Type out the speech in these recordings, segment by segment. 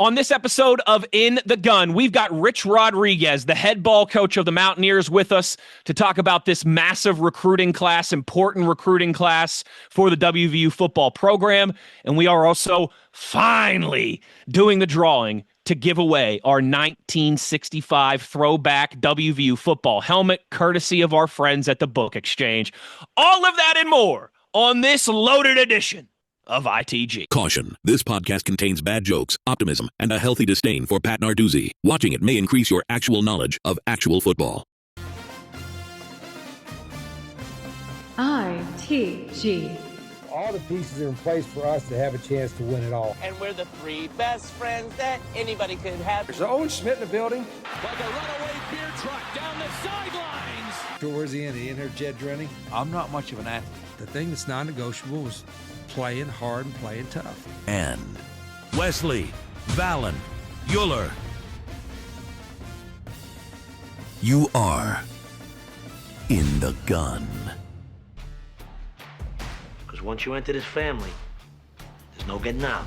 On this episode of In the Gun, we've got Rich Rodriguez, the head ball coach of the Mountaineers, with us to talk about this massive recruiting class, important recruiting class for the WVU football program. And we are also finally doing the drawing to give away our 1965 throwback WVU football helmet, courtesy of our friends at the Book Exchange. All of that and more on this loaded edition of ITG. Caution. This podcast contains bad jokes, optimism, and a healthy disdain for Pat Narduzzi. Watching it may increase your actual knowledge of actual football. ITG. All the pieces are in place for us to have a chance to win it all. And we're the three best friends that anybody could have. There's Owen Schmitt in the building. Like a runaway beer truck down the sidelines. So where's he in? He in here, Jed Drenning? I'm not much of an athlete. The thing that's non-negotiable is playing hard and playing tough. And Wesley, Valen, Uhler. You are in the gun. Because once you enter this family, there's no getting out.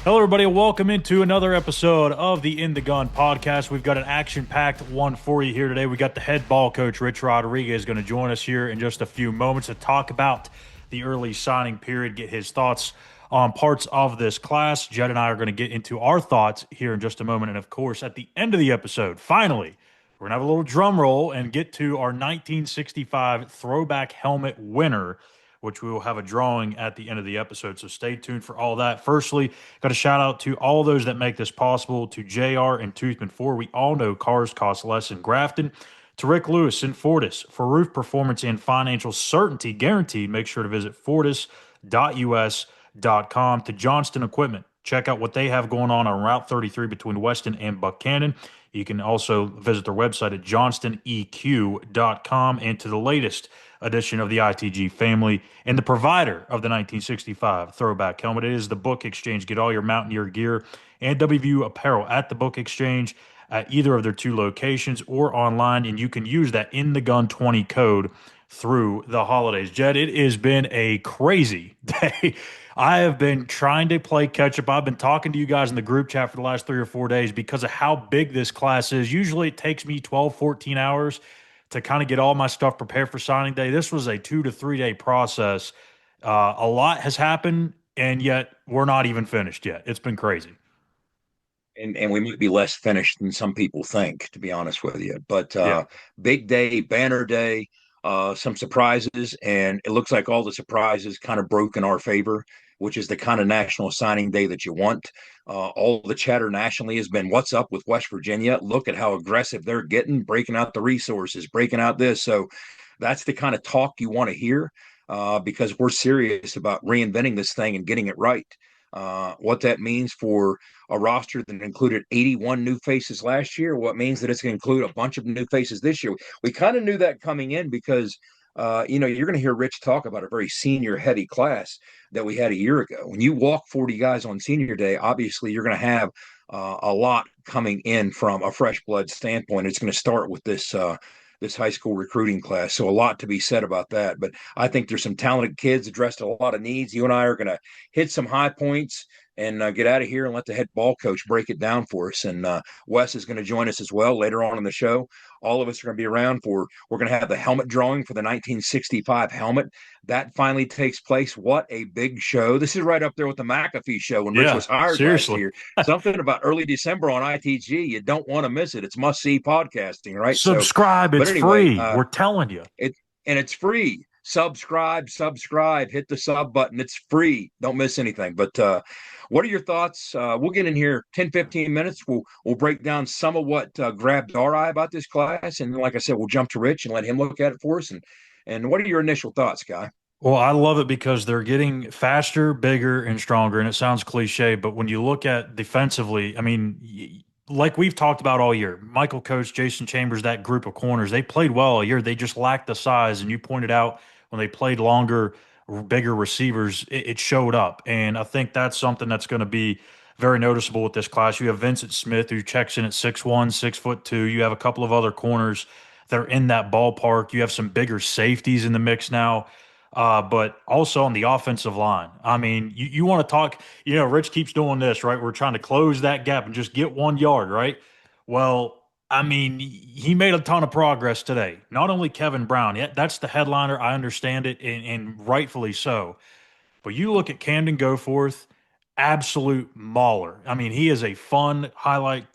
Hello, everybody. Welcome into another episode of the In the Gun podcast. We've got an action-packed one for you here today. We got the head ball coach, Rich Rodriguez, going to join us here in just a few moments to talk about the early signing period, get his thoughts on parts of this class. Jed and I are going to get into our thoughts here in just a moment. And, of course, at the end of the episode, finally, we're going to have a little drum roll and get to our 1965 throwback helmet winner, which we will have a drawing at the end of the episode. So stay tuned for all that. Firstly, got a shout out to all those that make this possible, to JR and Toothman Ford. We all know cars cost less in Grafton. To Rick Lewis and Fortis for roof performance and financial certainty guaranteed. Make sure to visit fortis.us.com. To Johnston Equipment. Check out what they have going on Route 33 between Weston and Buchanan. You can also visit their website at johnstoneq.com. And to the latest edition of the ITG family and the provider of the 1965 throwback helmet, it is the Book Exchange. Get all your Mountaineer gear and WVU apparel at the Book Exchange at either of their two locations or online, and you can use that In the Gun 20 code through the holidays. Jed, it has been a crazy day. I have been trying to play catch up. I've been talking to you guys in the group chat for the last 3 or 4 days because of how big this class is. Usually it takes me 12, 14 hours to kind of get all my stuff prepared for signing day. This was a 2 to 3 day process. A lot has happened, and yet we're not even finished yet. It's been crazy. And we might be less finished than some people think, to be honest with you. But Yeah. Big day, banner day, some surprises, and it looks like all the surprises kind of broke in our favor, which is the kind of national signing day that you want. All the chatter nationally has been, what's up with West Virginia? Look at how aggressive they're getting, breaking out the resources, breaking out this. So that's the kind of talk you want to hear because we're serious about reinventing this thing and getting it right. What that means for a roster that included 81 new faces last year, what means that it's going to include a bunch of new faces this year. We kind of knew that coming in because you're going to hear Rich talk about a very senior-heavy class that we had a year ago. When you walk 40 guys on senior day, obviously you're going to have a lot coming in from a fresh blood standpoint. It's going to start with this high school recruiting class. So a lot to be said about that. But I think there's some talented kids addressed a lot of needs. You and I are going to hit some high points and get out of here and let the head ball coach break it down for us. And Wes is going to join us as well later on in the show. All of us are going to be around we're going to have the helmet drawing for the 1965 helmet. That finally takes place. What a big show. This is right up there with the McAfee show when Rich was hired last year. Something about early December on ITG. You don't want to miss it. It's must-see podcasting, right? Subscribe. It's free. We're telling you. And it's free. Subscribe, hit the sub button. It's free. Don't miss anything. But what are your thoughts? We'll get in here 10, 15 minutes. We'll break down some of what grabbed our eye about this class. And like I said, we'll jump to Rich and let him look at it for us. And what are your initial thoughts, Guy? Well, I love it because they're getting faster, bigger, and stronger. And it sounds cliche, but when you look at defensively, I mean, like we've talked about all year, Michael Coates, Jason Chambers, that group of corners, they played well all year. They just lacked the size. And you pointed out when they played longer, bigger receivers, it showed up. And I think that's something that's going to be very noticeable with this class. You have Vincent Smith, who checks in at 6'1", 6'2". You have a couple of other corners that are in that ballpark. You have some bigger safeties in the mix now. but also on the offensive line. I mean, you want to talk, Rich keeps doing this, right? We're trying to close that gap and just get 1 yard, right? Well, I mean, he made a ton of progress today. Not only Kevin Brown, yeah, that's the headliner. I understand it, and rightfully so. But you look at Camden Goforth, absolute mauler. I mean, he is a fun highlight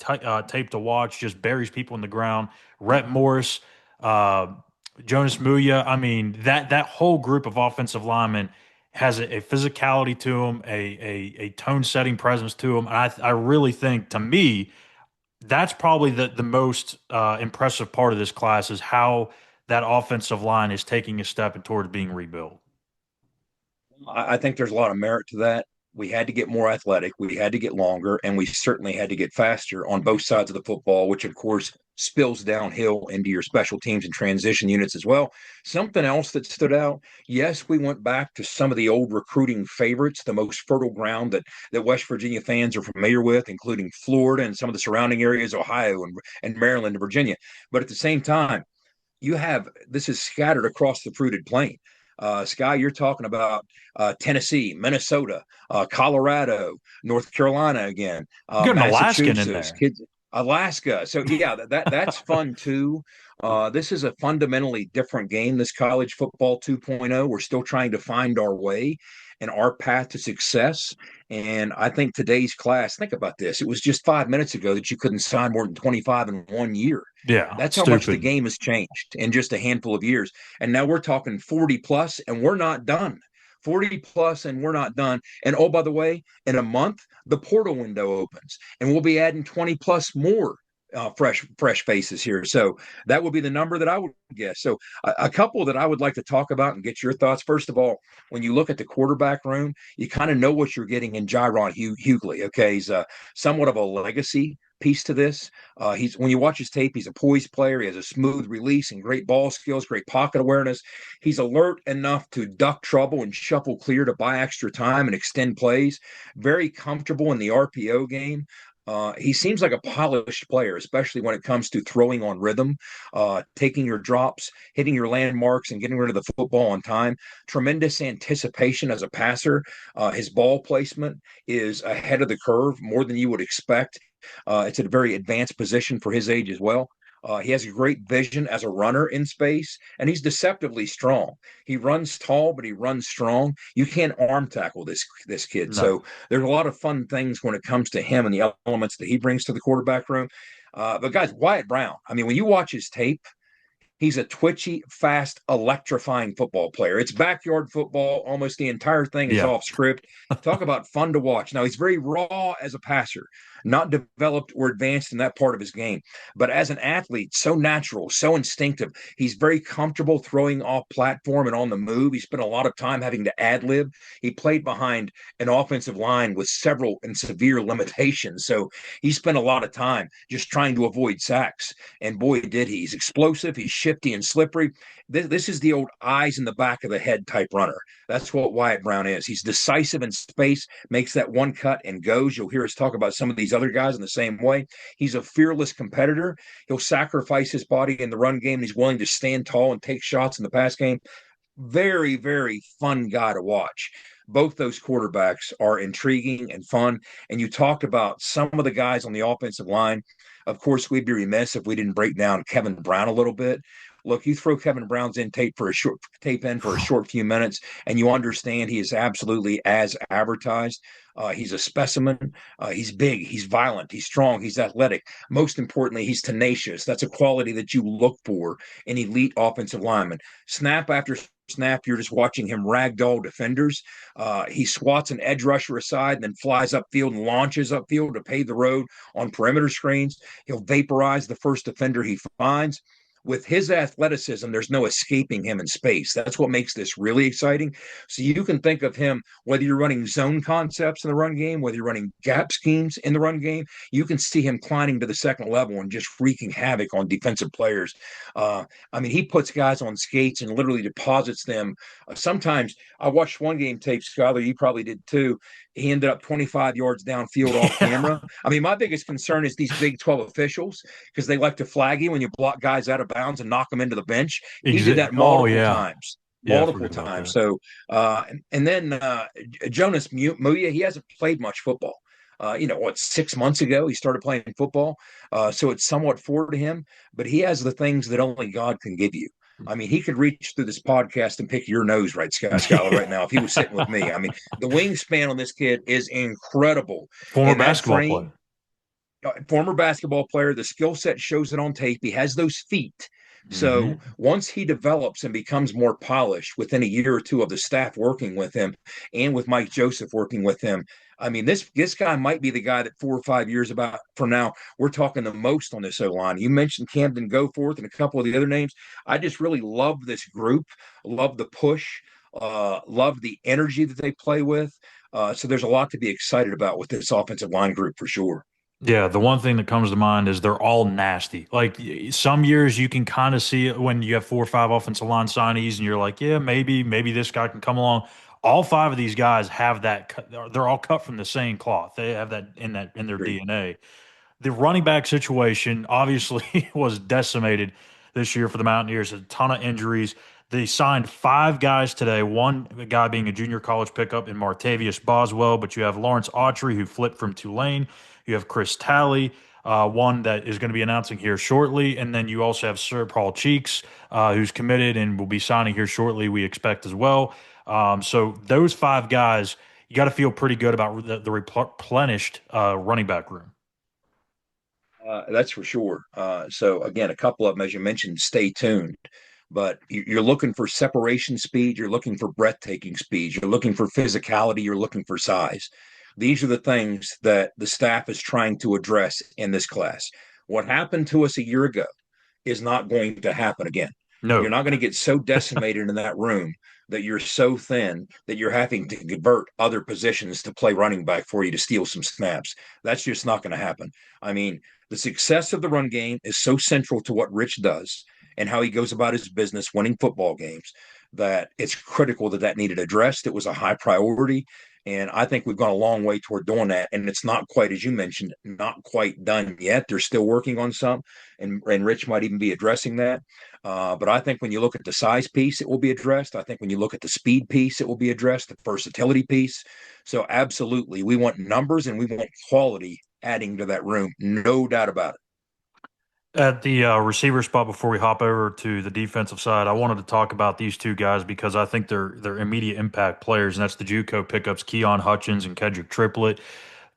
tape to watch, just buries people in the ground. Rhett Morris, uh, Jonas Muya. I mean, that whole group of offensive linemen has a physicality to them, a tone-setting presence to them. And I really think, to me, that's probably the most impressive part of this class is how that offensive line is taking a step towards being rebuilt. I think there's a lot of merit to that. We had to get more athletic, we had to get longer, and we certainly had to get faster on both sides of the football, which of course spills downhill into your special teams and transition units as well. Something else that stood out, yes, we went back to some of the old recruiting favorites, the most fertile ground that West Virginia fans are familiar with, including Florida and some of the surrounding areas, Ohio and Maryland and Virginia. But at the same time, this is scattered across the fruited plain. Sky, you're talking about Tennessee, Minnesota, Colorado, North Carolina again, You got an Alaskan in Massachusetts, there. Alaska. So yeah, that's fun too. This is a fundamentally different game. This college football 2.0. We're still trying to find our way and our path to success. And I think today's class, think about this. It was just 5 minutes ago that you couldn't sign more than 25 in 1 year. Yeah, That's how much the stupid. game has changed in just a handful of years. And now we're talking 40 plus, and we're not done. 40 plus, and we're not done. And oh, by the way, in a month, the portal window opens, and we'll be adding 20 plus more fresh faces here. So that would be the number that I would guess. So a couple that I would like to talk about and get your thoughts. First of all, when you look at the quarterback room, you kind of know what you're getting in Jaron Hughley. Okay, he's somewhat of a legacy piece to this. He's when you watch his tape, he's a poised player. He has a smooth release and great ball skills, great pocket awareness. He's alert enough to duck trouble and shuffle clear to buy extra time and extend plays. Very comfortable in the RPO game. He seems like a polished player, especially when it comes to throwing on rhythm, taking your drops, hitting your landmarks, and getting rid of the football on time. Tremendous anticipation as a passer. His ball placement is ahead of the curve, more than you would expect. It's a very advanced position for his age as well. He has a great vision as a runner in space, and he's deceptively strong. He runs tall, but he runs strong. You can't arm tackle this kid. No. So there's a lot of fun things when it comes to him and the elements that he brings to the quarterback room. But guys, Wyatt Brown. I mean, when you watch his tape, he's a twitchy, fast, electrifying football player. It's backyard football. Almost the entire thing is Yeah. off script. Talk about fun to watch. Now, he's very raw as a passer, not developed or advanced in that part of his game. But as an athlete, so natural, so instinctive. He's very comfortable throwing off platform and on the move. He spent a lot of time having to ad lib. He played behind an offensive line with several and severe limitations. So he spent a lot of time just trying to avoid sacks. And boy, did he. He's explosive. He's shifty and slippery. This is the old eyes in the back of the head type runner. That's what Wyatt Brown is. He's decisive in space, makes that one cut and goes. You'll hear us talk about some of these other guys in the same way. He's a fearless competitor. He'll sacrifice his body in the run game. He's willing to stand tall and take shots in the pass game. Very, very fun guy to watch. Both those quarterbacks are intriguing and fun. And you talked about some of the guys on the offensive line. Of course, we'd be remiss if we didn't break down Kevin Brown a little bit. Look, you throw Kevin Brown's tape in for a short few minutes, and you understand he is absolutely as advertised. He's a specimen. He's big. He's violent. He's strong. He's athletic. Most importantly, he's tenacious. That's a quality that you look for in elite offensive linemen. Snap after snap, you're just watching him ragdoll defenders. He swats an edge rusher aside and then flies upfield and launches upfield to pave the road on perimeter screens. He'll vaporize the first defender he finds. With his athleticism, there's no escaping him in space. That's what makes this really exciting. So you can think of him, whether you're running zone concepts in the run game, whether you're running gap schemes in the run game, you can see him climbing to the second level and just wreaking havoc on defensive players. I mean, he puts guys on skates and literally deposits them. Sometimes I watched one game tape, Schuyler, you probably did too. He ended up 25 yards downfield off camera. I mean, my biggest concern is these Big 12 officials because they like to flag you when you block guys out of bounds and knock them into the bench. He did that multiple times. Yeah, I multiple forgot about times. that. So, and then Jonas Muya, he hasn't played much football. 6 months ago he started playing football, so it's somewhat foreign to him. But he has the things that only God can give you. I mean, he could reach through this podcast and pick your nose, right, Schuyler, right now if he was sitting with me. I mean, the wingspan on this kid is incredible, Former and that basketball frame. player. Former basketball player. The skill set shows it on tape. He has those feet. So Mm-hmm. once he develops and becomes more polished within a year or two of the staff working with him and with Mike Joseph working with him, I mean, this guy might be the guy that 4 or 5 years from now we're talking the most on this O line. You mentioned Camden Goforth and a couple of the other names. I just really love this group, love the push, love the energy that they play with. So there's a lot to be excited about with this offensive line group for sure. Yeah, the one thing that comes to mind is they're all nasty. Like some years you can kind of see it when you have 4 or 5 offensive line signees and you're like, yeah, maybe this guy can come along. All 5 of these guys have that. They're all cut from the same cloth. They have that in their Agreed. DNA. The running back situation obviously was decimated this year for the Mountaineers. A ton of injuries. They signed 5 guys today, one guy being a junior college pickup in Martavius Boswell, but you have Lawrence Autry, who flipped from Tulane. You have Chris Talley, one that is going to be announcing here shortly. And then you also have Sir Paul Cheeks, who's committed and will be signing here shortly, we expect as well. So those 5 guys, you got to feel pretty good about the replenished running back room. That's for sure. So again, a couple of them, as you mentioned, stay tuned. But you're looking for separation speed. You're looking for breathtaking speed. You're looking for physicality. You're looking for size. These are the things that the staff is trying to address in this class. What happened to us a year ago is not going to happen again. You're No. not going to get so decimated in that room that you're so thin that you're having to convert other positions to play running back for you to steal some snaps. That's just not going to happen. I mean, the success of the run game is so central to what Rich does and how he goes about his business winning football games that it's critical that needed addressed. It was a high priority. And I think we've gone a long way toward doing that. And it's not quite, as you mentioned, not quite done yet. They're still working on some, and Rich might even be addressing that. But I think when you look at the size piece, it will be addressed. I think when you look at the speed piece, it will be addressed, the versatility piece. So absolutely, we want numbers and we want quality adding to that room. No doubt about it. At the receiver spot, before we hop over to the defensive side, I wanted to talk about these 2 guys because I think they're immediate impact players, and that's the JUCO pickups, Keon Hutchins and Kedrick Triplett.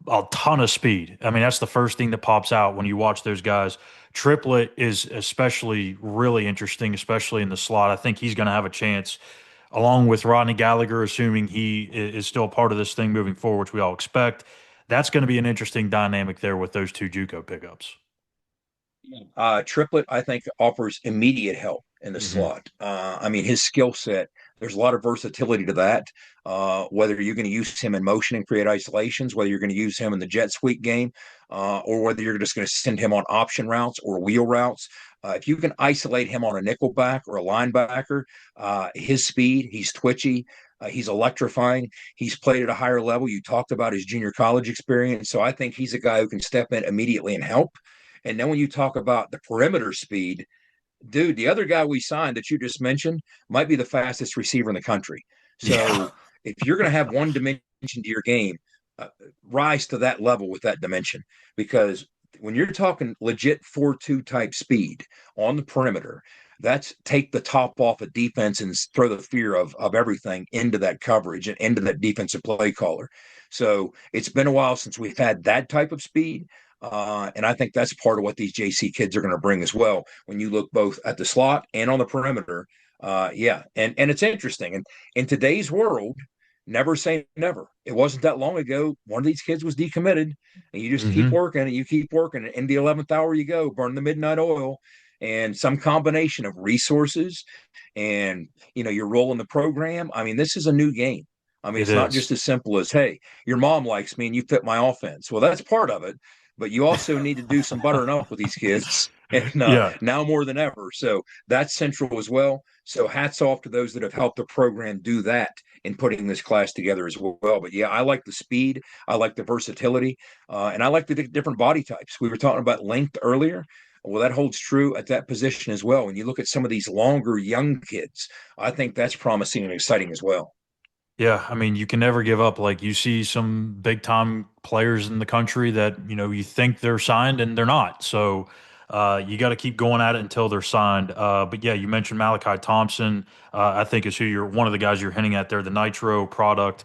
A ton of speed. I mean, that's the first thing that pops out when you watch those guys. Triplett is especially really interesting, especially in the slot. I think he's going to have a chance, along with Rodney Gallagher, assuming he is still a part of this thing moving forward, which we all expect. That's going to be an interesting dynamic there with those 2 JUCO pickups. Triplett, I think, offers immediate help in the Mm-hmm. slot. I mean, his skill set, there's a lot of versatility to that. Whether you're going to use him in motion and create isolations, whether you're going to use him in the jet sweep game, or whether you're just going to send him on option routes or wheel routes. If you can isolate him on a nickel back or a linebacker, his speed, he's twitchy. He's electrifying. He's played at a higher level. You talked about his junior college experience. So I think he's a guy who can step in immediately and help. And then when you talk about the perimeter speed, dude, the other guy we signed that you just mentioned might be the fastest receiver in the country. Yeah. So if you're going to have one dimension to your game, rise to that level with that dimension. Because when you're talking legit 4-2 type speed on the perimeter, that's take the top off a defense and throw the fear of everything into that coverage and into that defensive play caller. So it's been a while since we've had that type of speed. And I think that's part of what these JC kids are going to bring as well. When you look both at the slot and on the perimeter, yeah. And it's interesting. And in today's world, never say never. It wasn't that long ago. One of these kids was decommitted, and you just keep Mm-hmm. working and you keep working. And in the 11th hour, you go burn the midnight oil, and some combination of resources and your role in the program. I mean, this is a new game. I mean, It it's not is. just as simple as, hey, your mom likes me and you fit my offense. Well, that's part of it, but you also need to do some buttering up with these kids, and Yeah. now more than ever. So that's central as well. So hats off to those that have helped the program do that in putting this class together as well. But yeah, I like the speed, I like the versatility, and I like the different body types. We were talking about length earlier. Well, that holds true at that position as well. When you look at some of these longer young kids, I think that's promising and exciting as well. Yeah, I mean, you can never give up. Like you see some big time players in the country that, you think they're signed and they're not. So you got to keep going at it until they're signed. But yeah, you mentioned Malachi Thompson. I think is who you're one of the guys you're hinting at there, the Nitro product,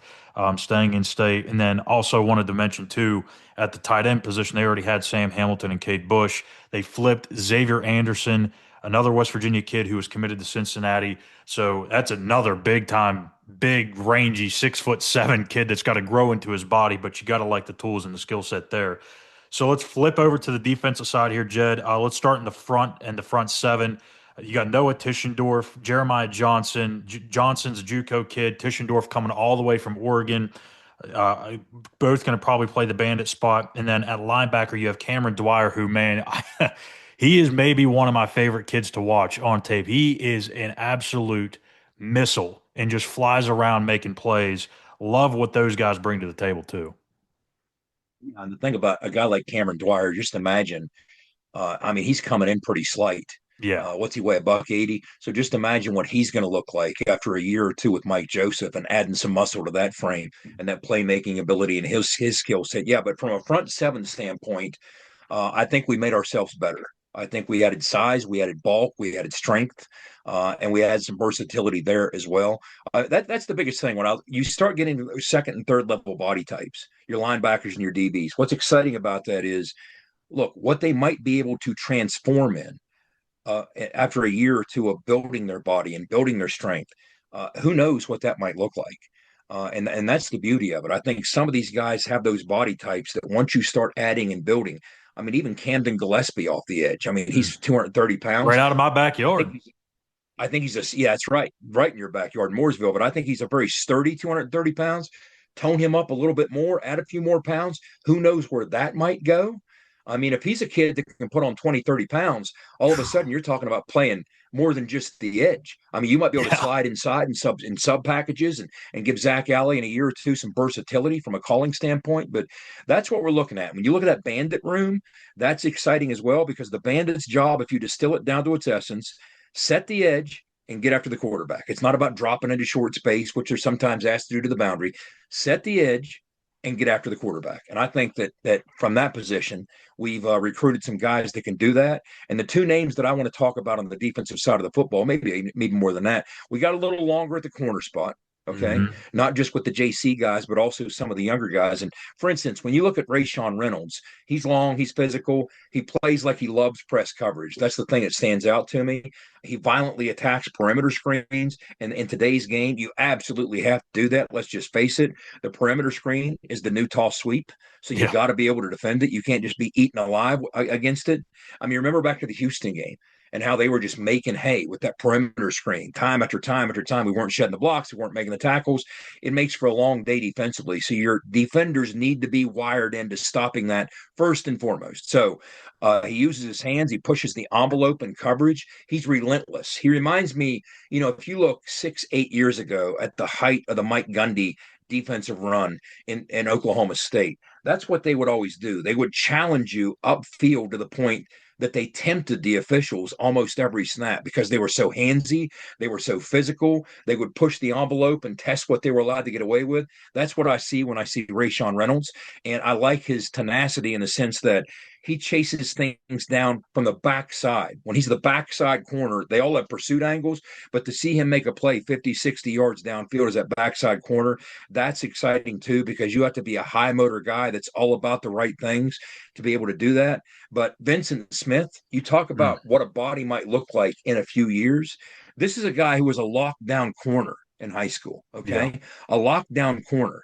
staying in state. And then also wanted to mention too, at the tight end position, they already had Sam Hamilton and Cade Bush. They flipped Xavier Anderson, another West Virginia kid who was committed to Cincinnati. So that's another big time, big, rangy 6'7" kid that's got to grow into his body, but you got to like the tools and the skill set there. So let's flip over to the defensive side here, Jed. Let's start in the front and the front seven. You got Noah Tischendorf, Jeremiah Johnson, Johnson's a JUCO kid, Tischendorf coming all the way from Oregon. Both going to probably play the bandit spot. And then at linebacker, you have Cameron Dwyer, who, man, he is maybe one of my favorite kids to watch on tape. He is an absolute missile and just flies around making plays. Love what those guys bring to the table, too. And the thing about a guy like Cameron Dwyer, just imagine, I mean, he's coming in pretty slight. Yeah. What's he weigh? $180. So just imagine what he's going to look like after a year or two with Mike Joseph and adding some muscle to that frame and that playmaking ability and his skill set. Yeah, but from a front seven standpoint, I think we made ourselves better. I think we added size, we added bulk, we added strength, and we had some versatility there as well. That's the biggest thing. When you start getting to those second and third level body types, your linebackers and your DBs, what's exciting about that is, look, what they might be able to transform in after a year or two of building their body and building their strength. Who knows what that might look like? And that's the beauty of it. I think some of these guys have those body types that once you start adding and building, I mean, even Camden Gillespie off the edge. I mean, he's 230 pounds. Right out of my backyard. I think he's yeah, that's right. Right in your backyard, Mooresville. But I think he's a very sturdy 230 pounds. Tone him up a little bit more, add a few more pounds. Who knows where that might go? I mean, if he's a kid that can put on 20, 30 pounds, all of a sudden you're talking about playing more than just the edge. I mean, you might be able to slide inside in sub packages and give Zach Alley in a year or two some versatility from a calling standpoint. But that's what we're looking at. When you look at that bandit room, that's exciting as well, because the bandit's job, if you distill it down to its essence, set the edge and get after the quarterback. It's not about dropping into short space, which they're sometimes asked to do to the boundary. Set the edge and get after the quarterback. And I think that from that position, we've recruited some guys that can do that. And the two names that I want to talk about on the defensive side of the football, maybe even more than that, we got a little longer at the corner spot. Okay. Mm-hmm. Not just with the JC guys, but also some of the younger guys. And for instance, when you look at Rayshawn Reynolds, he's long, he's physical, he plays like he loves press coverage. That's the thing that stands out to me. He violently attacks perimeter screens. And in today's game, you absolutely have to do that. Let's just face it. The perimeter screen is the new toss sweep. So you got to be able to defend it. You can't just be eaten alive against it. I mean, remember back to the Houston game and how they were just making hay with that perimeter screen time after time after time. We weren't shedding the blocks. We weren't making the tackles. It makes for a long day defensively. So your defenders need to be wired into stopping that first and foremost. So he uses his hands. He pushes the envelope in coverage. He's relentless. He reminds me, if you look 6-8 years ago at the height of the Mike Gundy defensive run in Oklahoma State, that's what they would always do. They would challenge you upfield to the point that they tempted the officials almost every snap because they were so handsy, they were so physical, they would push the envelope and test what they were allowed to get away with. That's what I see when I see Rayshawn Reynolds. And I like his tenacity in the sense that he chases things down from the backside. When he's the backside corner, they all have pursuit angles, but to see him make a play 50, 60 yards downfield as that backside corner, that's exciting too, because you have to be a high motor guy that's all about the right things to be able to do that. But Vincent Smith, you talk about what a body might look like in a few years. This is a guy who was a lockdown corner in high school, okay? A lockdown corner.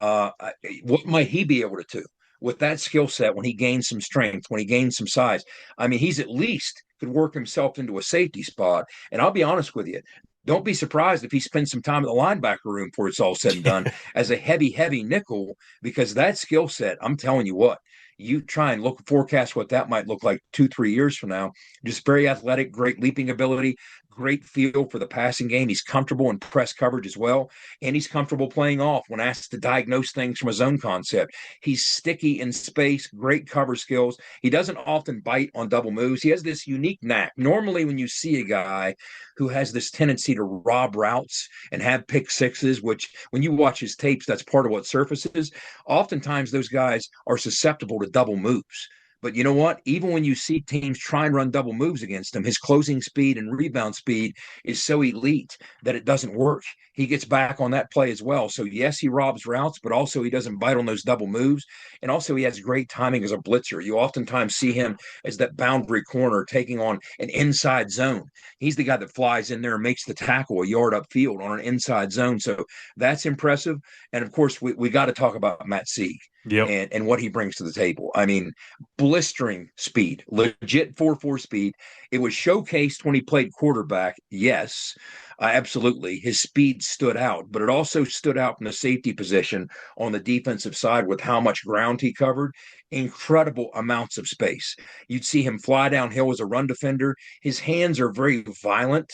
What might he be able to do with that skill set when he gains some strength, when he gains some size? I mean, he's at least could work himself into a safety spot. And I'll be honest with you, don't be surprised if he spends some time in the linebacker room before it's all said and done as a heavy nickel, because that skill set, I'm telling you what, You try and forecast what that might look like 2-3 years from now. Just very athletic, great leaping ability, great feel for the passing game. He's comfortable in press coverage as well, and he's comfortable playing off when asked to diagnose things from a zone concept. He's sticky in space, great cover skills. He doesn't often bite on double moves. He has this unique knack. Normally, when you see a guy who has this tendency to rob routes and have pick sixes, which when you watch his tapes, that's part of what surfaces. Oftentimes, those guys are susceptible to double moves. But you know what? Even when you see teams try and run double moves against him, his closing speed and rebound speed is so elite that it doesn't work. He gets back on that play as well. So, yes, he robs routes, but also he doesn't bite on those double moves. And also, he has great timing as a blitzer. You oftentimes see him as that boundary corner taking on an inside zone. He's the guy that flies in there and makes the tackle a yard upfield on an inside zone. So, that's impressive. And, of course, we got to talk about Matt Sieg. Yep. And what he brings to the table. I mean, blistering speed, legit 4.4 speed. It was showcased when he played quarterback. Yes, absolutely. His speed stood out, but it also stood out from the safety position on the defensive side with how much ground he covered. Incredible amounts of space. You'd see him fly downhill as a run defender. His hands are very violent,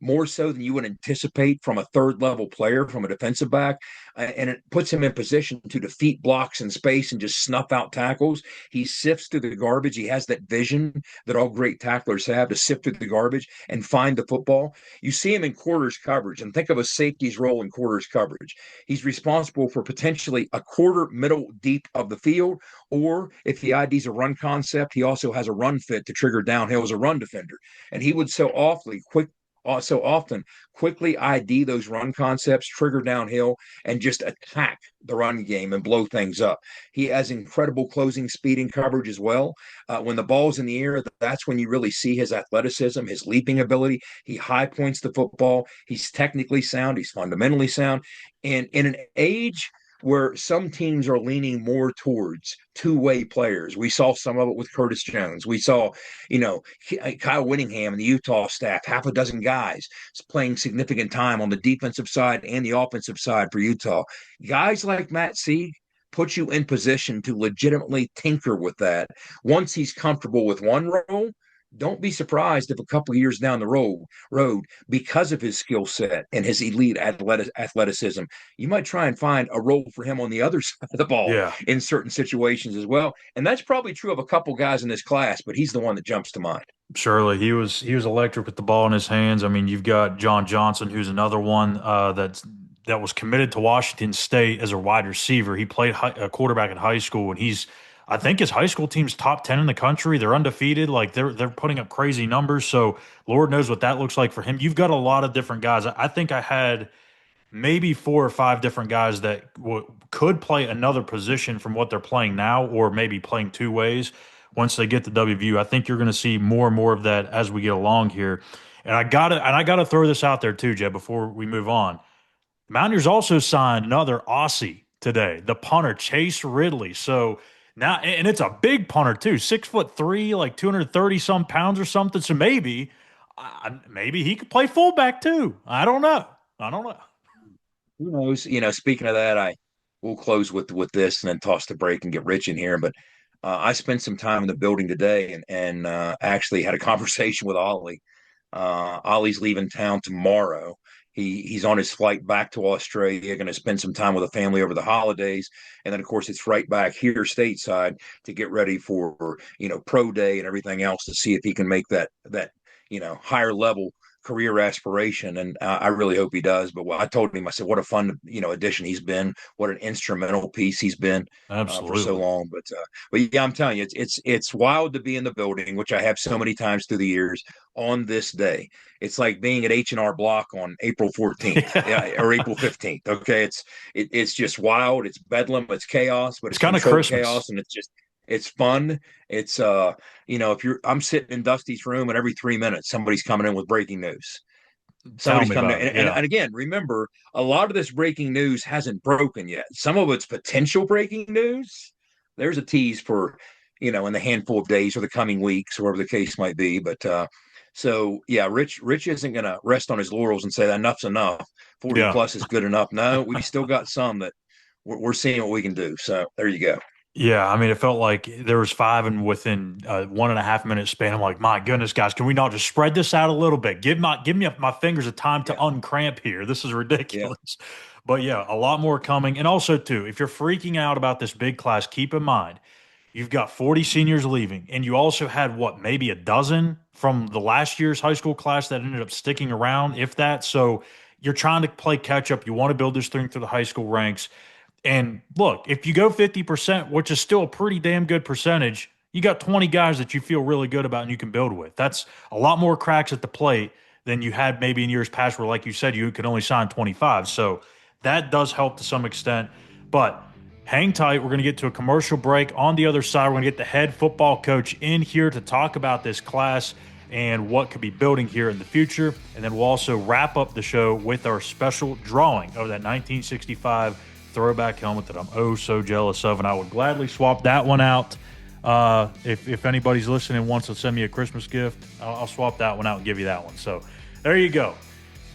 more so than you would anticipate from a third level player, from a defensive back. And it puts him in position to defeat blocks in space and just snuff out tackles. He sifts through the garbage. He has that vision that all great tacklers have to sift through the garbage and find the football. You see him in quarters coverage, and think of a safety's role in quarters coverage. He's responsible for potentially a quarter, middle, deep of the field, or if the ID's a run concept, he also has a run fit to trigger downhill as a run defender. And he would so often quickly ID those run concepts, trigger downhill, and just attack the run game and blow things up. He has incredible closing speed and coverage as well. When the ball's in the air, that's when you really see his athleticism, his leaping ability. He high points the football. He's technically sound. He's fundamentally sound. And in an age where some teams are leaning more towards two-way players. We saw some of it with Curtis Jones. We saw, Kyle Whittingham and the Utah staff, half a dozen guys playing significant time on the defensive side and the offensive side for Utah. Guys like Matt Sieg put you in position to legitimately tinker with that. Once he's comfortable with one role, don't be surprised if a couple of years down the road, because of his skill set and his elite athleticism, you might try and find a role for him on the other side of the ball in certain situations as well. And that's probably true of a couple guys in this class, but he's the one that jumps to mind. Surely he was electric with the ball in his hands. I mean, you've got John Johnson, who's another one that was committed to Washington State as a wide receiver. He played a quarterback in high school, and I think his high school team's top 10 in the country. They're undefeated. Like they're putting up crazy numbers. So Lord knows what that looks like for him. You've got a lot of different guys. I think I had maybe 4 or 5 different guys that could play another position from what they're playing now, or maybe playing two ways once they get to WVU. I think you're going to see more and more of that as we get along here. And I gotta throw this out there too, Jed, before we move on. Mountaineers also signed another Aussie today, the punter Chase Ridley. So now, and it's a big punter too, 6'3", like 230 some pounds or something. So maybe he could play fullback too. I don't know. Who knows? Speaking of that, we'll close with this and then toss the break and get Rich in here. But I spent some time in the building today and actually had a conversation with Ollie. Ollie's leaving town tomorrow. He's on his flight back to Australia, going to spend some time with the family over the holidays. And then, of course, it's right back here stateside to get ready for, pro day and everything else to see if he can make that higher level career aspiration. And I really hope he does. But I told him, I said, what a fun, addition he's been, what an instrumental piece he's been for so long. But yeah, I'm telling you, it's wild to be in the building, which I have so many times through the years on this day. It's like being at H&R Block on April 14th or April 15th. Okay. It's just wild. It's bedlam. It's chaos, but it's kind of Christmas chaos. And it's fun. It's I'm sitting in Dusty's room and every 3 minutes somebody's coming in with breaking news. Somebody's coming in. And again, remember, a lot of this breaking news hasn't broken yet. Some of it's potential breaking news. There's a tease for, in the handful of days or the coming weeks, or whatever the case might be. But so yeah, Rich isn't going to rest on his laurels and say that enough's enough. 40 plus is good enough. No, we still got some that we're seeing what we can do. So there you go. Yeah, I mean, it felt like there was five and within 1.5 minute span. I'm like, my goodness, guys, can we not just spread this out a little bit? Give me my fingers a time to Yeah. uncramp here. This is Yeah. ridiculous. But yeah, a lot more coming. And also, too, if you're freaking out about this big class, keep in mind you've got 40 seniors leaving, and you also had what, maybe a dozen from the last year's high school class that ended up sticking around, if that. So you're trying to play catch up. You want to build this thing through the high school ranks. And look, if you go 50%, which is still a pretty damn good percentage, you got 20 guys that you feel really good about and you can build with. That's a lot more cracks at the plate than you had maybe in years past where, like you said, you could only sign 25. So that does help to some extent. But hang tight. We're going to get to a commercial break. On the other side, we're going to get the head football coach in here to talk about this class and what could be building here in the future. And then we'll also wrap up the show with our special drawing of that 1965 throwback helmet that I'm oh so jealous of, and I would gladly swap that one out. If anybody's listening and wants to send me a Christmas gift, I'll swap that one out and give you that one. So there you go.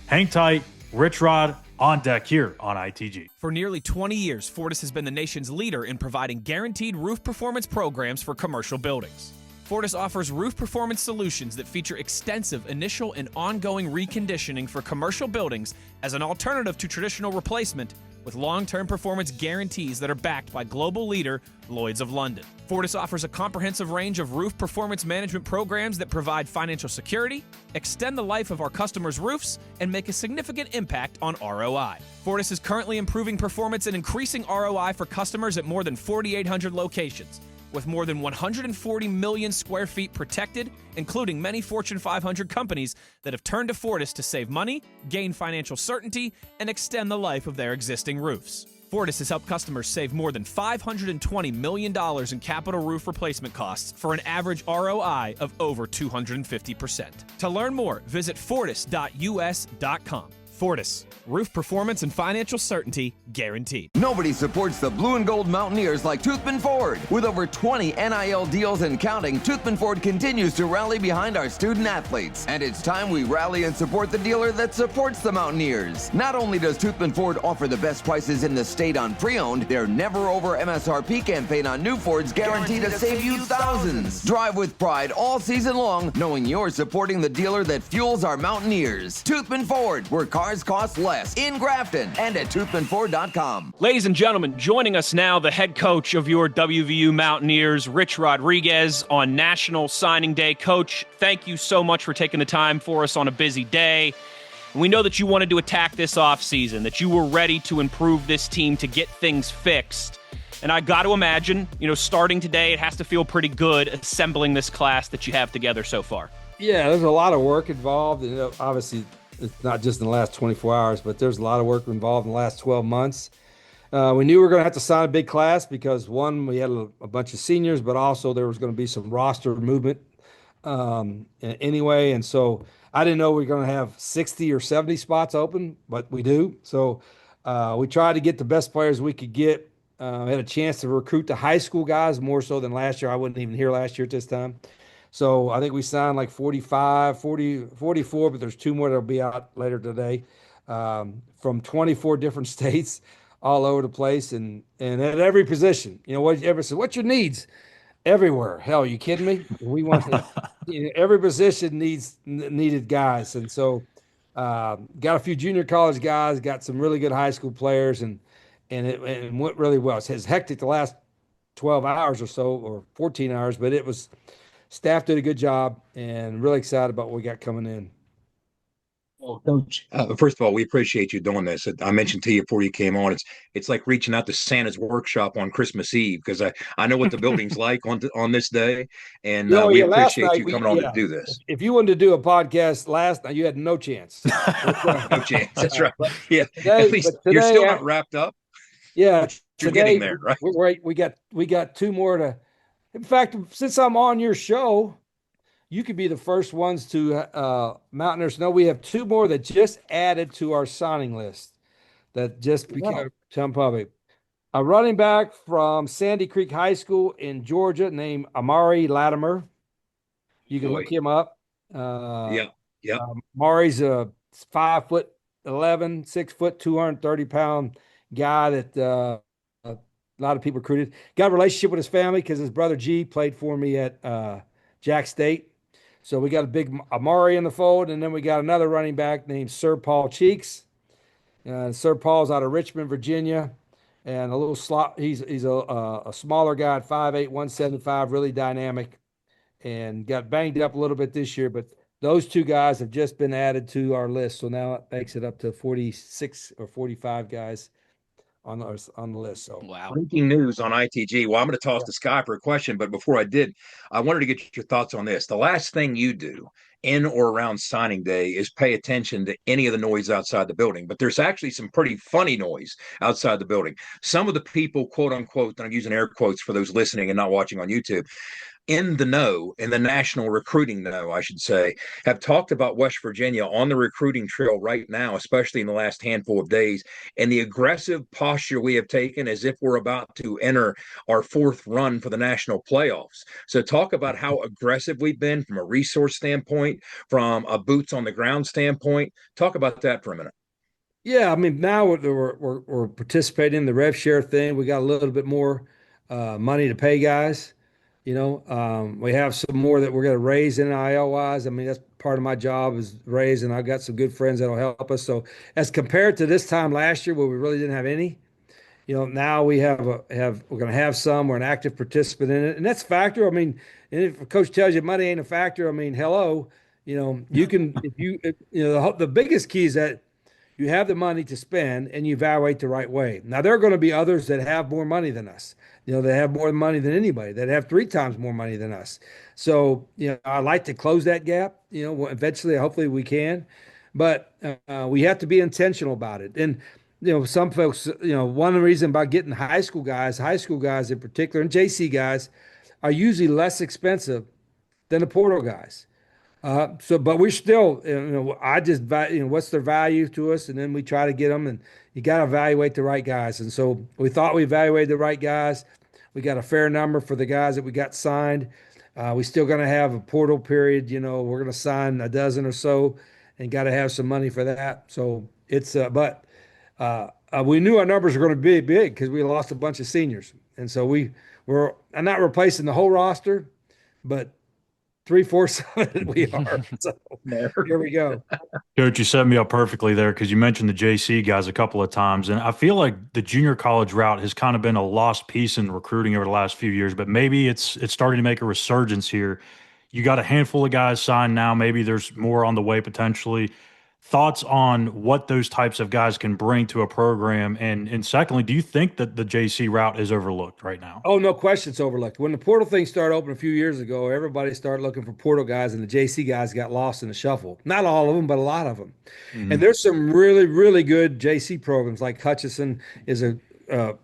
Hang tight. Rich Rod on deck here on ITG. For nearly 20 years, Fortis has been the nation's leader in providing guaranteed roof performance programs for commercial buildings. Fortis offers roof performance solutions that feature extensive initial and ongoing reconditioning for commercial buildings as an alternative to traditional replacement, with long-term performance guarantees that are backed by global leader Lloyd's of London. Fortis offers a comprehensive range of roof performance management programs that provide financial security, extend the life of our customers' roofs, and make a significant impact on ROI. Fortis is currently improving performance and increasing ROI for customers at more than 4,800 locations, with more than 140 million square feet protected, including many Fortune 500 companies that have turned to Fortis to save money, gain financial certainty, and extend the life of their existing roofs. Fortis has helped customers save more than $520 million in capital roof replacement costs for an average ROI of over 250%. To learn more, visit fortis.us.com. Fortis, roof performance and financial certainty guaranteed. Nobody supports the blue and gold Mountaineers like Toothman Ford. With over 20 NIL deals and counting, Toothman Ford continues to rally behind our student athletes. And it's time we rally and support the dealer that supports the Mountaineers. Not only does Toothman Ford offer the best prices in the state on pre-owned, their never over MSRP campaign on new Fords guaranteed to save you thousands. Drive with pride all season long, knowing you're supporting the dealer that fuels our Mountaineers. Toothman Ford, where cars cost less, in Grafton and at toothmanford.com. Ladies and gentlemen, joining us now, the head coach of your WVU Mountaineers, Rich Rodriguez, on National Signing Day. Coach, thank you so much for taking the time for us on a busy day. We know that you wanted to attack this offseason, that you were ready to improve this team to get things fixed. And I got to imagine, starting today, it has to feel pretty good assembling this class that you have together so far. Yeah, there's a lot of work involved. And obviously, it's not just in the last 24 hours, but there's a lot of work involved in the last 12 months. We knew we were going to have to sign a big class because, one, we had a bunch of seniors, but also there was going to be some roster movement anyway. And so I didn't know we were going to have 60 or 70 spots open, but we do. So we tried to get the best players we could get. Had a chance to recruit the high school guys more so than last year. I wasn't even here last year at this time. So I think we signed like 44, but there's two more that'll be out later today from 24 different states all over the place and at every position. What's your needs? Everywhere. Hell, you kidding me? We want every position needed guys. And so got a few junior college guys, got some really good high school players, and it went really well. It's hectic the last 12 hours or so, or 14 hours, but it was – staff did a good job, and really excited about what we got coming in. Well, Coach, first of all, we appreciate you doing this. I mentioned to you before you came on, it's like reaching out to Santa's workshop on Christmas Eve, because I know what the building's like on this day, and we appreciate you coming on to do this. If you wanted to do a podcast last night, you had no chance. No chance. That's right. Yeah. At least you're still not wrapped up. Yeah. You're getting there, right? We got two more to. In fact, since I'm on your show, you could be the first ones to Mountaineers know we have two more that just added to our signing list that just became public. A running back from Sandy Creek High School in Georgia named Amari Latimer. You can look him up. Yeah. Amari's a 5'11", 6 foot, 230-pound guy that A lot of people recruited. Got a relationship with his family because his brother G played for me at Jack State. So we got a big Amari in the fold, and then we got another running back named Sir Paul Cheeks. Sir Paul's out of Richmond, Virginia, and a little slot. He's a smaller guy at 5'8", 175, really dynamic, and got banged up a little bit this year. But those two guys have just been added to our list, so now it makes it up to 46 or 45 guys on the list. So wow. Breaking news on ITG. Well, I'm going to toss to Sky for a question, but before I did, I wanted to get your thoughts on this. The last thing you do in or around signing day is pay attention to any of the noise outside the building, but there's actually some pretty funny noise outside the building. Some of the people, quote unquote, and I'm using air quotes for those listening and not watching on YouTube, in the know, in the national recruiting know, I should say, have talked about West Virginia on the recruiting trail right now, especially in the last handful of days, and the aggressive posture we have taken as if we're about to enter our fourth run for the national playoffs. So talk about how aggressive we've been from a resource standpoint, from a boots on the ground standpoint. Talk about that for a minute. yeah, I mean now we're participating in the rev share thing. We got a little bit more money to pay guys. We have some more that we're going to raise NIL wise. I mean, that's part of my job is raise, and I've got some good friends that'll help us. So as compared to this time last year where we really didn't have any, now we we're going to have some. We're an active participant in it, and that's a factor. I mean, and if a coach tells you money ain't a factor, I mean, hello, you can the biggest key is that you have the money to spend and you evaluate the right way. Now, there are going to be others that have more money than us. They have more money than anybody, that have 3 times more money than us. So, I like to close that gap. Eventually, hopefully we can. But we have to be intentional about it. And, some folks, one reason about getting high school guys in particular, and JC guys, are usually less expensive than the portal guys. But we're still, I just, what's their value to us? And then we try to get them, and you got to evaluate the right guys. And so we thought we evaluated the right guys. We got a fair number for the guys that we got signed. We still going to have a portal period. We're going to sign a dozen or so and got to have some money for that. So it's, but we knew our numbers were going to be big because we lost a bunch of seniors. And so we're not replacing the whole roster, but 3/4 of it we are. So here we go. Coach, you set me up perfectly there because you mentioned the JC guys a couple of times. And I feel like the junior college route has kind of been a lost piece in recruiting over the last few years, but maybe it's starting to make a resurgence here. You got a handful of guys signed now. Maybe there's more on the way potentially. Thoughts on what those types of guys can bring to a program? And secondly, do you think that the JC route is overlooked right now? Oh, no question it's overlooked. When the portal thing started open a few years ago, everybody started looking for portal guys, and the JC guys got lost in the shuffle. Not all of them, but a lot of them. Mm-hmm. And there's some really, really good JC programs. Like Hutchinson is a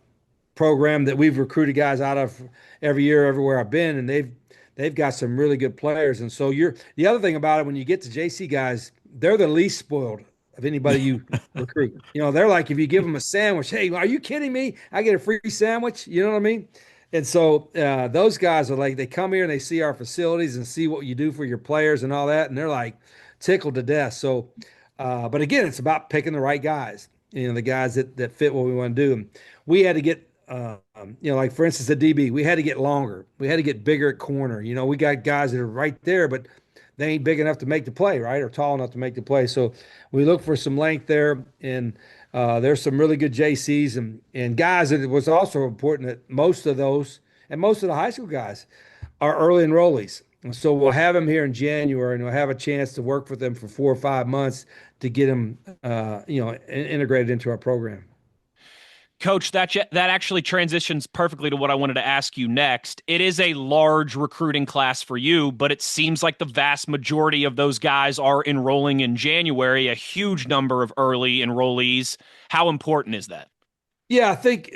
program that we've recruited guys out of every year, everywhere I've been, and they've got some really good players. And so the other thing about it, when you get to JC guys, they're the least spoiled of anybody you recruit. They're like, if you give them a sandwich, hey, are you kidding me? I get a free sandwich. You know what I mean? And so those guys are like, they come here and they see our facilities and see what you do for your players and all that. And they're like tickled to death. So, but again, it's about picking the right guys, the guys that fit what we want to do. And we had to get, like for instance, the DB, we had to get longer. We had to get bigger at corner. We got guys that are right there, but they ain't big enough to make the play, right? Or tall enough to make the play. So we look for some length there. And there's some really good JCs and guys that it was also important that most of those and most of the high school guys are early enrollees. And so we'll have them here in January, and we'll have a chance to work with them for 4 or 5 months to get them, integrated into our program. Coach, that actually transitions perfectly to what I wanted to ask you next. It is a large recruiting class for you, but it seems like the vast majority of those guys are enrolling in January, a huge number of early enrollees. How important is that? Yeah, I think,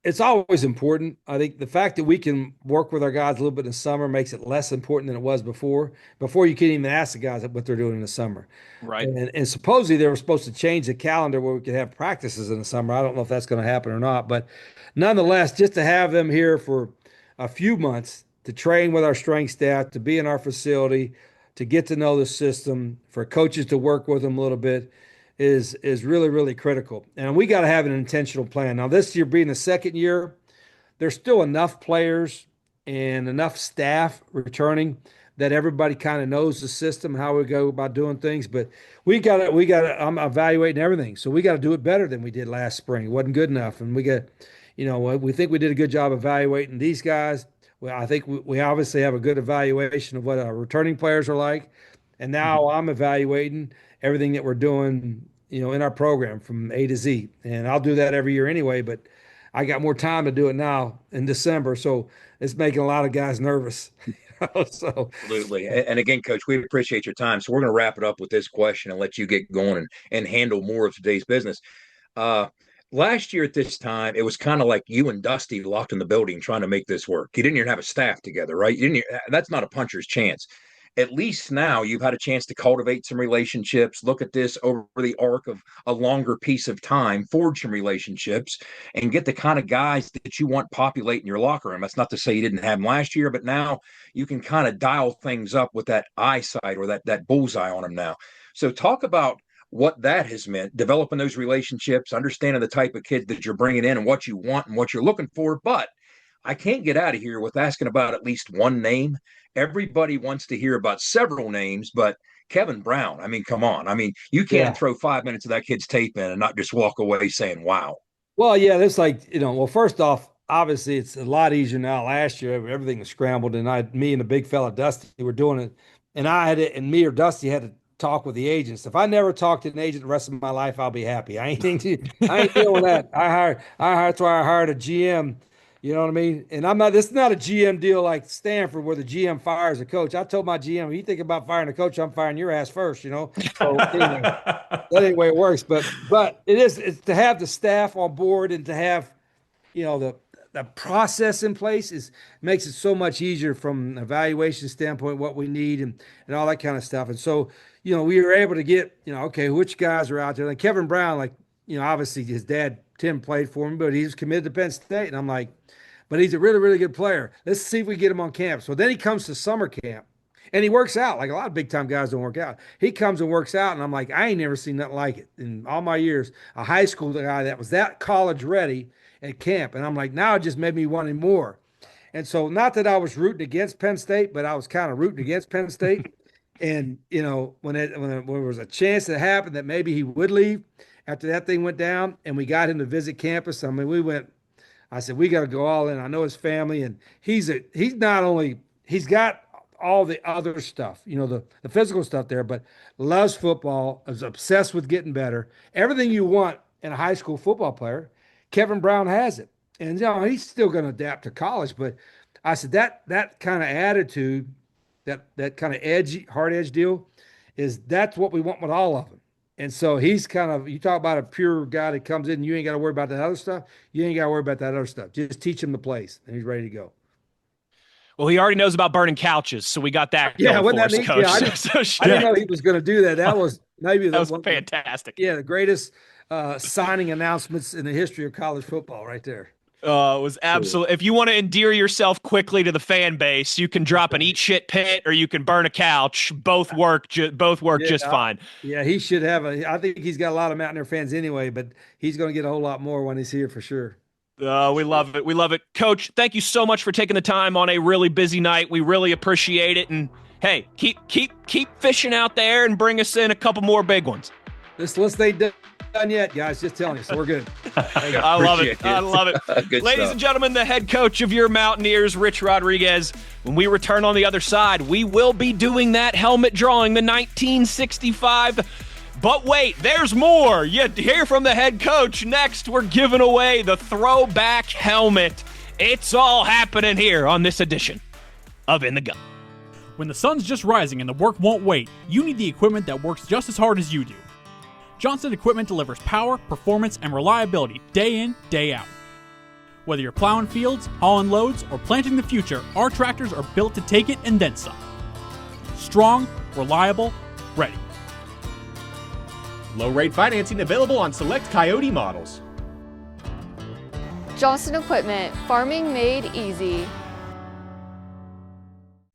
it's always important. I think the fact that we can work with our guys a little bit in the summer makes it less important than it was before. Before, you can't even ask the guys what they're doing in the summer. Right. And supposedly they were supposed to change the calendar where we could have practices in the summer. I don't know if that's going to happen or not, but nonetheless, just to have them here for a few months to train with our strength staff, to be in our facility, to get to know the system, for coaches to work with them a little bit. is really, really critical. And we got to have an intentional plan. Now, this year being the second year, there's still enough players and enough staff returning that everybody kind of knows the system, how we go about doing things. But I'm evaluating everything. So we got to do it better than we did last spring. It wasn't good enough. And we think we did a good job evaluating these guys. Well, I think we obviously have a good evaluation of what our returning players are like. And now I'm evaluating everything that we're doing, in our program from A to Z. And I'll do that every year anyway, but I got more time to do it now in December. So it's making a lot of guys nervous. So Absolutely. And again, Coach, we appreciate your time. So we're going to wrap it up with this question and let you get going and handle more of today's business. Last year at this time, it was kind of like you and Dusty locked in the building trying to make this work. You didn't even have a staff together, right? That's not a puncher's chance. At least now you've had a chance to cultivate some relationships, look at this over the arc of a longer piece of time, forge some relationships, and get the kind of guys that you want populating your locker room. That's not to say you didn't have them last year, but now you can kind of dial things up with that eyesight or that bullseye on them now. So talk about what that has meant, developing those relationships, understanding the type of kids that you're bringing in and what you want and what you're looking for. But I can't get out of here with asking about at least one name. Everybody wants to hear about several names, but Kevin Brown, I mean, come on. I mean, you can't throw 5 minutes of that kid's tape in and not just walk away saying, wow. Well, yeah, it's like, first off, obviously it's a lot easier now. Last year, everything was scrambled, and me and the big fella, Dusty, were doing it. And me or Dusty had to talk with the agents. If I never talk to an agent the rest of my life, I'll be happy. I ain't dealing with that. That's why I hired a GM. You know what I mean? And this is not a GM deal like Stanford where the GM fires a coach. I told my GM, if you think about firing a coach, I'm firing your ass first, So anyway, that ain't the way it works. But it's to have the staff on board and to have, the process in place makes it so much easier from an evaluation standpoint, what we need and all that kind of stuff. And so, we were able to get, okay, which guys are out there. Like Kevin Brown, obviously his dad, Tim, played for him, but he was committed to Penn State. And I'm like, but he's a really, really good player. Let's see if we get him on camp. So then he comes to summer camp and he works out. Like a lot of big time guys don't work out. He comes and works out. And I'm like, I ain't never seen nothing like it in all my years. A high school guy that was that college ready at camp. And I'm like, now it just made me want him more. And so not that I was rooting against Penn State, but I was kind of rooting against Penn State. And, when there was a chance that happened that maybe he would leave after that thing went down and we got him to visit campus. I mean, I said, we got to go all in. I know his family, and he's got all the other stuff, the physical stuff there, but loves football, is obsessed with getting better. Everything you want in a high school football player, Kevin Brown has it. And, he's still going to adapt to college. But I said that kind of attitude, that kind of hard edge deal, that's what we want with all of them. And so he's you talk about a pure guy that comes in and you ain't got to worry about that other stuff. You ain't got to worry about that other stuff. Just teach him the plays and he's ready to go. Well, he already knows about burning couches, so we got that. Yeah, going for us, Coach. Yeah, I didn't know he was going to do that. That was maybe that was fantastic. The greatest signing announcements in the history of college football right there. It was absolutely. If you want to endear yourself quickly to the fan base, you can drop an eat shit pit or you can burn a couch. Both work just fine. Yeah, he should have I think he's got a lot of Mountaineer fans anyway, but he's going to get a whole lot more when he's here for sure. We love it. We love it. Coach, thank you so much for taking the time on a really busy night. We really appreciate it. And hey, keep fishing out there and bring us in a couple more big ones. This list ain't done yet, guys. Just telling you, so we're good. I love it. I love it. Ladies and gentlemen, the head coach of your Mountaineers, Rich Rodriguez. When we return on the other side, we will be doing that helmet drawing, the 1965. But wait, there's more. You hear from the head coach. Next, we're giving away the throwback helmet. It's all happening here on this edition of In the Gun. When the sun's just rising and the work won't wait, you need the equipment that works just as hard as you do. Johnson Equipment delivers power, performance, and reliability day in, day out. Whether you're plowing fields, hauling loads, or planting the future, our tractors are built to take it and then some. Strong, reliable, ready. Low rate financing available on select Coyote models. Johnson Equipment, farming made easy.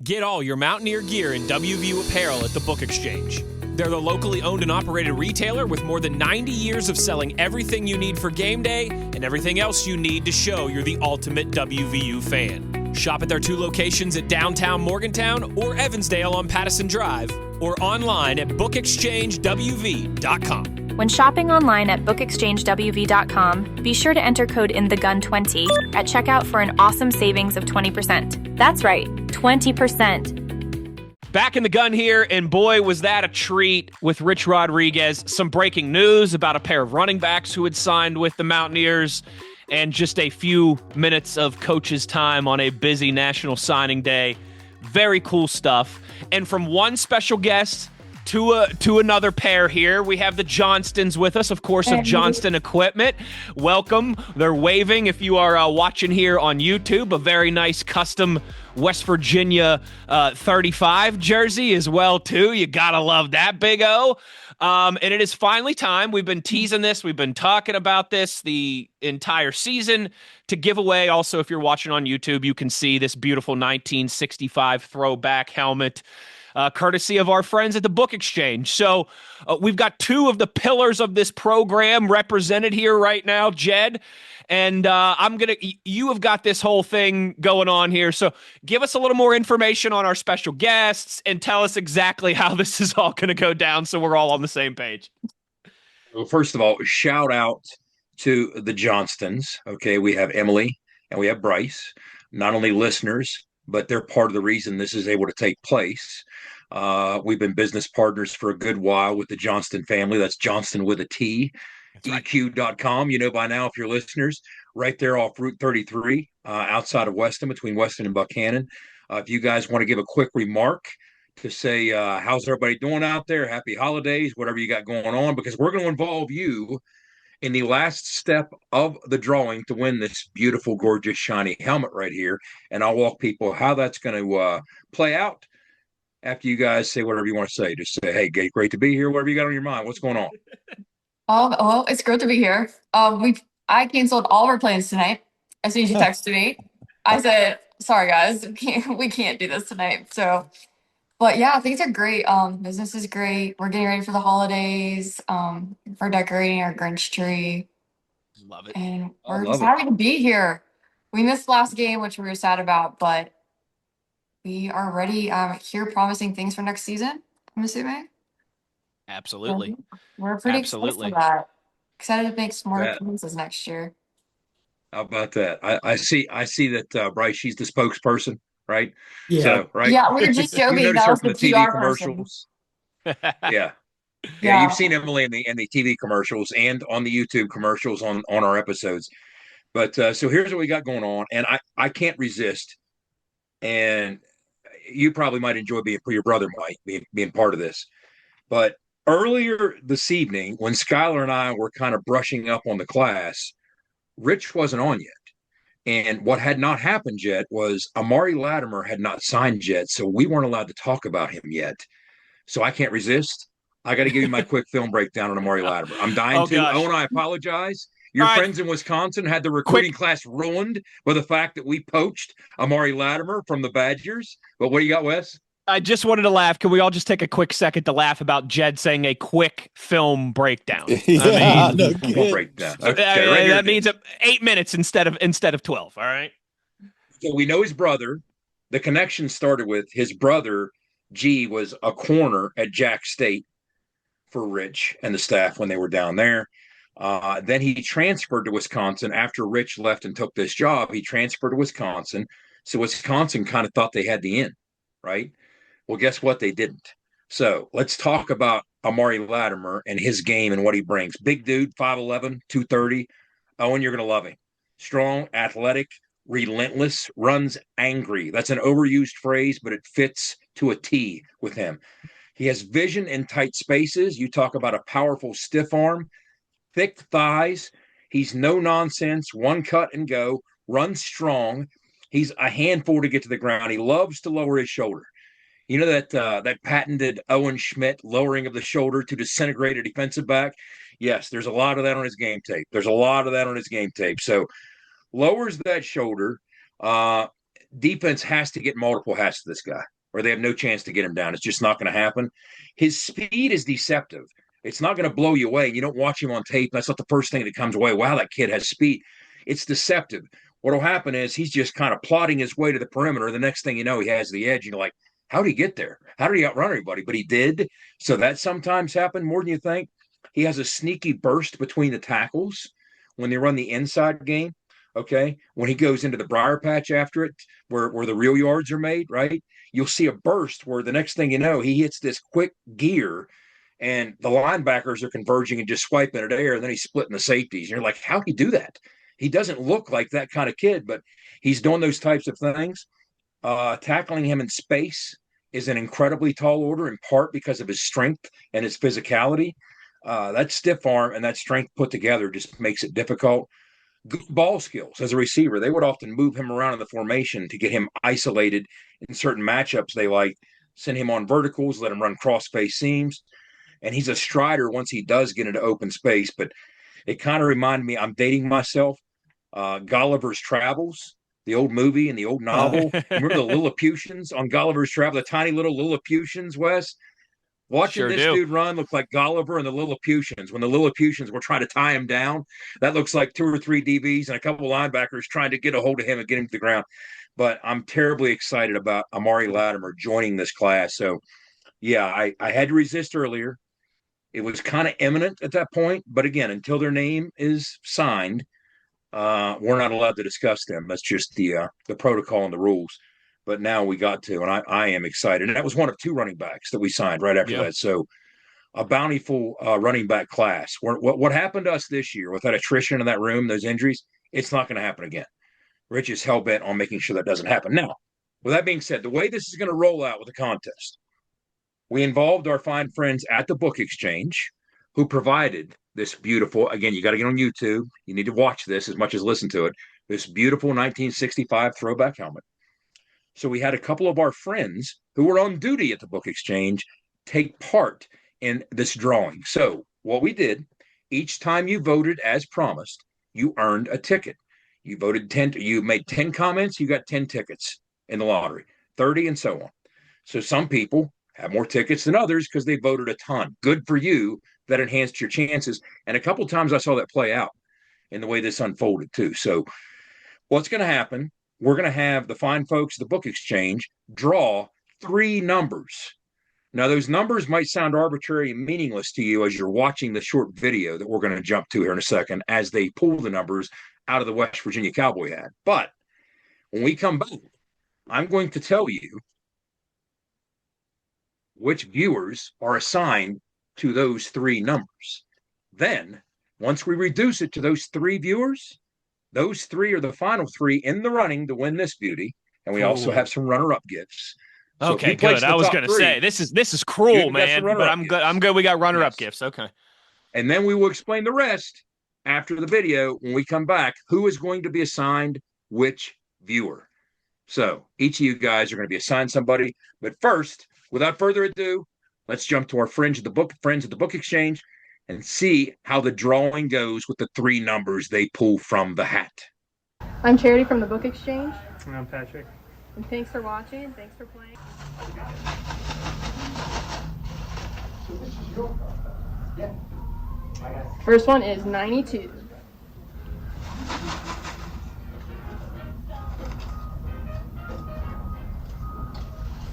Get all your Mountaineer gear in WVU apparel at the Book Exchange. They're the locally owned and operated retailer with more than 90 years of selling everything you need for game day and everything else you need to show you're the ultimate WVU fan. Shop at their 2 locations at downtown Morgantown or Evansdale on Pattison Drive, or online at bookexchangewv.com. When shopping online at bookexchangewv.com, be sure to enter code INTHEGUN20 at checkout for an awesome savings of 20%. That's right, 20%. Back in the gun here, and boy, was that a treat with Rich Rodriguez. Some breaking news about a pair of running backs who had signed with the Mountaineers, and just a few minutes of coach's time on a busy National Signing Day. Very cool stuff. And from one special guest to another pair here, we have the Johnstons with us, of course, of Johnston Equipment. Welcome. They're waving if you are watching here on YouTube. A very nice custom West Virginia 35 jersey as well, too. You gotta love that, Big O. And it is finally time. We've been teasing this. We've been talking about this the entire season to give away. Also, if you're watching on YouTube, you can see this beautiful 1965 throwback helmet, courtesy of our friends at the Book Exchange. So we've got 2 of the pillars of this program represented here right now, Jed. And you have got this whole thing going on here. So give us a little more information on our special guests and tell us exactly how this is all going to go down so we're all on the same page. Well, first of all, shout out to the Johnstons. Okay, we have Emily and we have Bryce, not only listeners, but they're part of the reason this is able to take place. We've been business partners for a good while with the Johnston family. That's Johnston with a T. EQ.com, you know by now if you're listeners, right there off Route 33, outside of Weston, between Weston and Buchanan. If you guys want to give a quick remark to say, how's everybody doing out there? Happy holidays, whatever you got going on, because we're going to involve you in the last step of the drawing to win this beautiful, gorgeous, shiny helmet right here. And I'll walk people how that's going to play out after you guys say whatever you want to say. Just say, hey, great to be here, whatever you got on your mind. What's going on? Well, it's great to be here. I canceled all of our plans tonight as soon as you texted me. I said, sorry guys, we can't do this tonight. So, but yeah, things are great. Business is great. We're getting ready for the holidays. We're decorating our Grinch tree. Love it. And we're just happy to be here. We missed last game, which we were sad about, but we are ready. Here promising things for next season, I'm assuming. Absolutely. We're pretty excited for that. Excited to make some more appearances next year. How about that? I see that Bryce, she's the spokesperson, right? Yeah. So, right. Yeah, we were just joking. That was the TV PR commercials. Yeah. Yeah. You've seen Emily in the TV commercials and on the YouTube commercials on our episodes. But so here's what we got going on, and I can't resist. And you probably might enjoy your brother might being part of this, but earlier this evening, when Schuyler and I were kind of brushing up on the class, Rich wasn't on yet. And what had not happened yet was Amari Latimer had not signed yet, so we weren't allowed to talk about him yet. So I can't resist. I got to give you my quick film breakdown on Amari Latimer. I'm dying to. Gosh. Owen, I apologize. Your friends in Wisconsin had the recruiting class ruined by the fact that we poached Amari Latimer from the Badgers. But what do you got, Wes? I just wanted to laugh. Can we all just take a quick second to laugh about Jed saying a quick film breakdown? Yeah, breakdown. Okay, that means 8 minutes instead of 12. All right. So we know his brother. The connection started with his brother. G was a corner at Jack State for Rich and the staff when they were down there. Then he transferred to Wisconsin after Rich left and took this job. He transferred to Wisconsin. So Wisconsin kind of thought they had the in, right? Well, guess what? They didn't. So let's talk about Amari Latimer and his game and what he brings. Big dude, 5'11", 230. Owen, you're going to love him. Strong, athletic, relentless, runs angry. That's an overused phrase, but it fits to a T with him. He has vision in tight spaces. You talk about a powerful stiff arm, thick thighs. He's no nonsense, one cut and go, runs strong. He's a handful to get to the ground. He loves to lower his shoulder. You know that patented Owen Schmitt lowering of the shoulder to disintegrate a defensive back? Yes, there's a lot of that on his game tape. So lowers that shoulder. Defense has to get multiple hats to this guy, or they have no chance to get him down. It's just not going to happen. His speed is deceptive. It's not going to blow you away. You don't watch him on tape. That's not the first thing that comes away. Wow, that kid has speed. It's deceptive. What will happen is he's just kind of plodding his way to the perimeter. The next thing you know, he has the edge. You're like, how did he get there? How did he outrun everybody? But he did. So that sometimes happens more than you think. He has a sneaky burst between the tackles when they run the inside game. Okay. When he goes into the briar patch after it, where the real yards are made, right? You'll see a burst where the next thing you know, he hits this quick gear and the linebackers are converging and just swiping it air. And then he's splitting the safeties. And you're like, how'd he do that? He doesn't look like that kind of kid, but he's doing those types of things. Tackling him in space is an incredibly tall order, in part because of his strength and his physicality. That stiff arm and that strength put together just makes it difficult. Good ball skills as a receiver. They would often move him around in the formation to get him isolated in certain matchups. They like send him on verticals, let him run cross face seams. And he's a strider once he does get into open space. But it kind of reminded me, I'm dating myself, Gulliver's Travels, the old movie and the old novel. Remember the Lilliputians on Gulliver's Travel, the tiny little Lilliputians, Wes? Watching this dude run looks like Gulliver and the Lilliputians. When the Lilliputians were trying to tie him down, that looks like 2 or 3 DBs and a couple of linebackers trying to get a hold of him and get him to the ground. But I'm terribly excited about Amari Latimer joining this class. So, yeah, I had to resist earlier. It was kind of imminent at that point. But again, until their name is signed, we're not allowed to discuss them. That's just the protocol and the rules. But now we got to, and I am excited. And that was one of 2 running backs that we signed right after that. So a bountiful running back class. What happened to us this year with that attrition in that room, those injuries, it's not going to happen again. Rich is hell-bent on making sure that doesn't happen. Now, with that being said, the way this is going to roll out with the contest, we involved our fine friends at the Book Exchange who provided this beautiful, again, you got to get on YouTube. You need to watch this as much as listen to it, this beautiful 1965 throwback helmet. So we had a couple of our friends who were on duty at the Book Exchange take part in this drawing. So what we did, each time you voted as promised, you earned a ticket. You voted 10, you made 10 comments, you got 10 tickets in the lottery, 30 and so on. So some people have more tickets than others because they voted a ton. Good for you. That enhanced your chances. And a couple of times I saw that play out in the way this unfolded too. So what's going to happen, we're going to have the fine folks at the Book Exchange draw 3 numbers. Now, those numbers might sound arbitrary and meaningless to you as you're watching the short video that we're going to jump to here in a second as they pull the numbers out of the West Virginia Cowboy hat. But when we come back, I'm going to tell you which viewers are assigned to those 3 numbers. Then, once we reduce it to those 3 viewers, those 3 are the final 3 in the running to win this beauty. And we also have some runner-up gifts. So okay, good. I was going to say this is cruel, man. But I'm good. I'm good. We got runner-up gifts. Okay. And then we will explain the rest after the video when we come back. Who is going to be assigned which viewer? So each of you guys are going to be assigned somebody. But first, without further ado, let's jump to our friends at the Book Exchange and see how the drawing goes with the 3 numbers they pull from the hat. I'm Charity from the Book Exchange. And I'm Patrick. And thanks for watching. Thanks for playing. So this is your card. Yeah. First one is 92.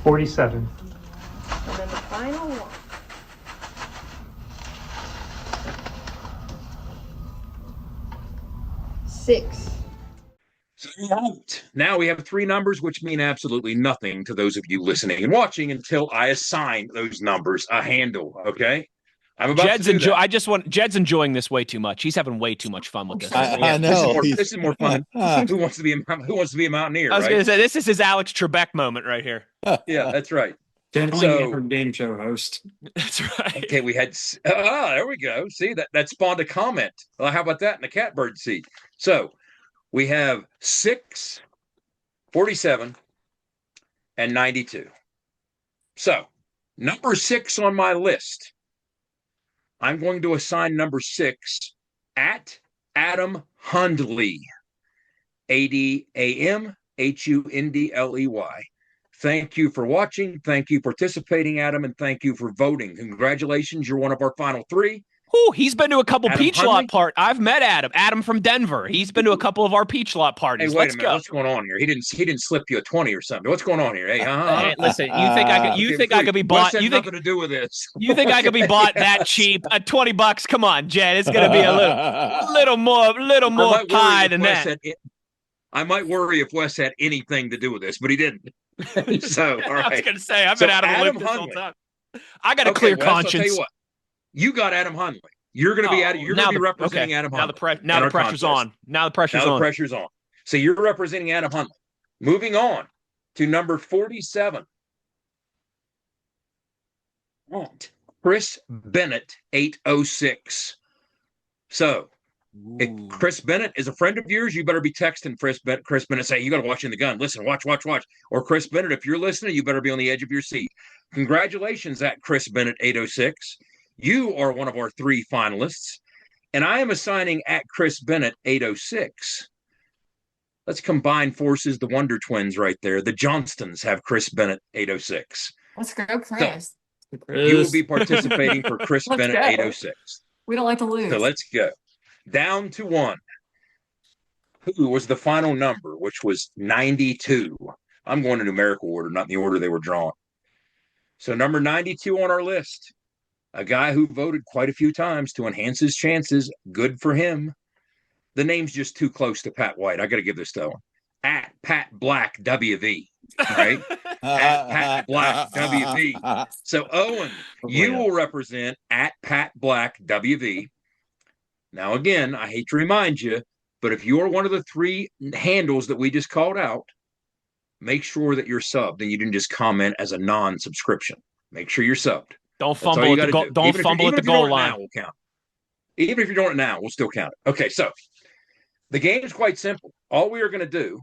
$47. And then the final one. $6. Now we have 3 numbers, which mean absolutely nothing to those of you listening and watching until I assign those numbers a handle. Okay, I'm about to do that. Jed's enjoying this way too much. He's having way too much fun with this. I know. This is more fun. Who wants to be a Mountaineer? I was going to say this is his Alex Trebek moment right here. Yeah, that's right. Definitely game show host. That's right. Okay, we had there we go. See that spawned a comment. Well, how about that in the catbird seat? So we have 6, 47, and 92. So number 6 on my list, I'm going to assign number 6 at Adam Hundley, ADAMHUNDLEY. Thank you for watching. Thank you for participating, Adam, and thank you for voting. Congratulations. You're one of our final 3. Ooh, he's been to a couple Adam Peach Hunley? Lot part. I've met Adam. Adam from Denver. He's been to a couple of our Peach Lot Hey, parties. wait Let's a minute. go. What's going on here? He didn't slip you a 20 or something. What's going on here? Hey, Hey, listen, you think I could be Wes bought? had You think nothing to do with this. you think I could be bought that cheap? At $20? Come on, Jed. It's gonna be a little more pie than that. I might worry if Wes had anything to do with this, but he didn't. So, all right. I was gonna say I've been out of the loop this whole time. I got a clear Wes, conscience. I'll tell you what. You got Adam Hunley. You're going to be You're going to be representing Adam Hunley. Now the pressure's on. Now the pressure's on. So you're representing Adam Hunley. Moving on to number 47. Chris Bennett, 806. So if Chris Bennett is a friend of yours, you better be texting Chris Bennett, say, you got to watch In the Gun. Listen, watch. Or Chris Bennett, if you're listening, you better be on the edge of your seat. Congratulations at Chris Bennett, 806. You are one of our 3 finalists, and I am assigning at Chris Bennett 806. Let's combine forces. The Wonder Twins right there. The Johnstons have Chris Bennett 806. Let's go, Chris. So, you will be participating for Chris Bennett 806. We don't like to lose. So let's go. Down to 1. Who was the final number, which was 92. I'm going in numerical order, not in the order they were drawn. So number 92 on our list. A guy who voted quite a few times to enhance his chances. Good for him. The name's just too close to Pat White. I got to give this to him. At Pat Black WV. Right? At Pat Black WV. So, Owen, you will represent at Pat Black WV. Now, again, I hate to remind you, but if you're one of the 3 handles that we just called out, make sure that you're subbed and you didn't just comment as a non-subscription. Make sure you're subbed. Don't fumble at the goal line. Now, we'll count. Even if you're doing it now, we'll still count it. Okay, so the game is quite simple. All we are going to do,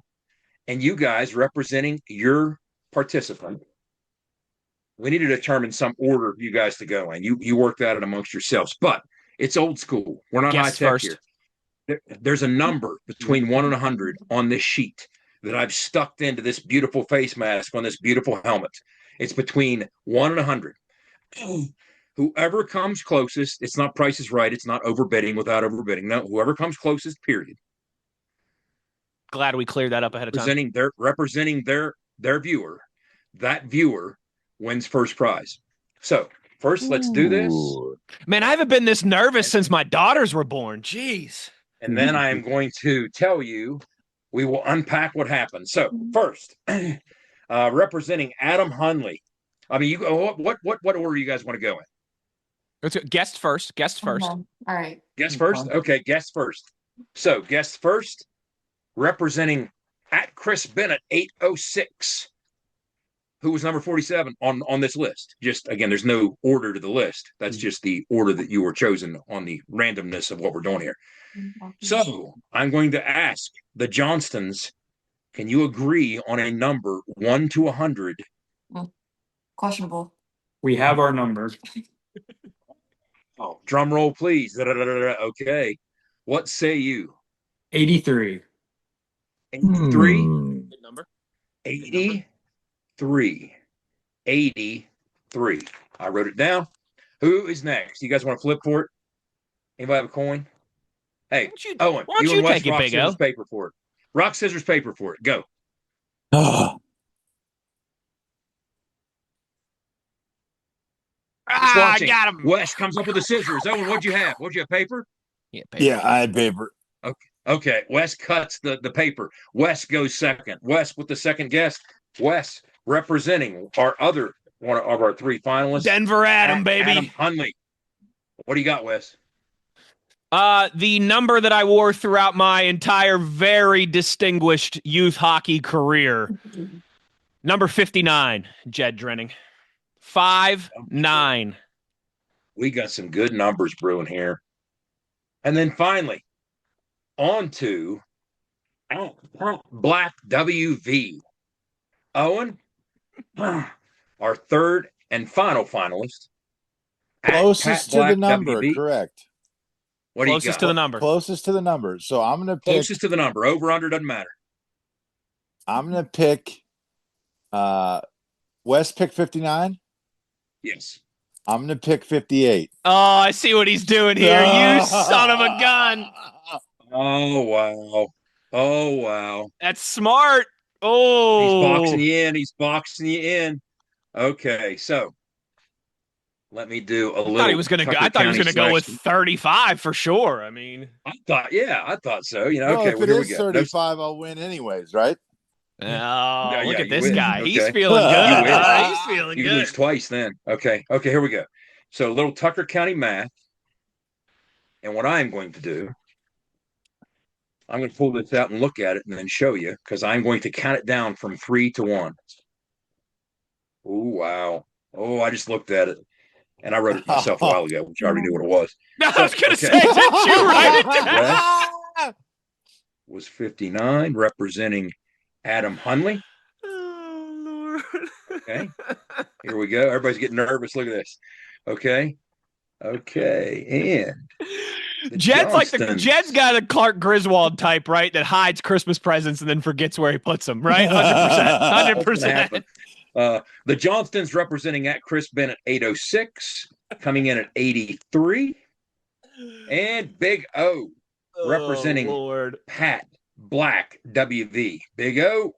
and you guys representing your participant, we need to determine some order you guys to go in. You work that out amongst yourselves, but it's old school. We're not high tech here. There's a number between 1 and 100 on this sheet that I've stuck into this beautiful face mask on this beautiful helmet. It's between 1 and 100. Whoever comes closest, it's not Price is Right. It's not overbidding without overbidding. No, whoever comes closest, period. Glad we cleared that up ahead of time. Representing their viewer, that viewer wins first prize. So first, let's do this. Man, I haven't been this nervous since my daughters were born. Jeez. And then I am going to tell you, we will unpack what happened. So first, representing Adam Hunley. I mean, what order you guys want to go in? Let's go. Guest first. All right. Guest first? Okay, guest first. So, guest first, representing at Chris Bennett, 806, who was number 47 on this list. Just, again, there's no order to the list. That's just the order that you were chosen on the randomness of what we're doing here. So, I'm going to ask the Johnstons, can you agree on a number 1 to 100? Questionable. We have our number. Oh, drum roll, please. Okay. What say you? 83. 83? Good number. 83. 83. I wrote it down. Who is next? You guys want to flip for it? Anybody have a coin? Hey, Owen, why don't you take it, rock, Big scissors, O? paper for it. Rock, scissors, paper for it. Go. I got him. Wes comes up with the scissors. Owen, what'd you have? What'd you have, paper? Yeah, paper. Yeah, I had paper. Okay. Wes cuts the paper. Wes goes second. Wes with the second guess. Wes representing our other one of our 3 finalists. Denver Adam, baby. Adam Hunley. What do you got, Wes? The number that I wore throughout my entire very distinguished youth hockey career. Number 59, Jed Drenning. 5'9". We got some good numbers brewing here. And then finally, on to Black WV. Owen, our third and final finalist. Closest to the number, WV. correct. What do you got? Closest to the number. Closest to the number. So I'm going to pick. Closest to the number. Over, under, doesn't matter. I'm going to pick Wes pick 59. Yes. I'm going to pick 58. Oh, I see what he's doing here. You son of a gun. Oh, wow. Oh, wow. That's smart. Oh. He's boxing you in. He's boxing you in. Okay, so let me do a little. I thought he was going to go with 35 for sure. I mean, I thought so. You know, well, okay, if well, it here we is go. 35, I'll win anyways, right? Oh, look at this win. guy. Okay. He's feeling good. He's feeling You good. lose twice then. Okay, here we go. So a little Tucker County math. And what I'm going to do, I'm going to pull this out and look at it and then show you, because I'm going to count it down from 3 to 1. Oh, wow. Oh, I just looked at it. And I wrote it myself a while ago, which I already knew what it was. I was going to say, did you write it down? Wes was 59, representing Adam Hunley. Oh, Lord. Okay. Here we go. Everybody's getting nervous. Look at this. Okay. And Jed's got a Clark Griswold type, right? That hides Christmas presents and then forgets where he puts them, right? 100%. 100%. The Johnstons representing at Chris Bennett 806, coming in at 83. And Big O representing Pat Black WV. Big O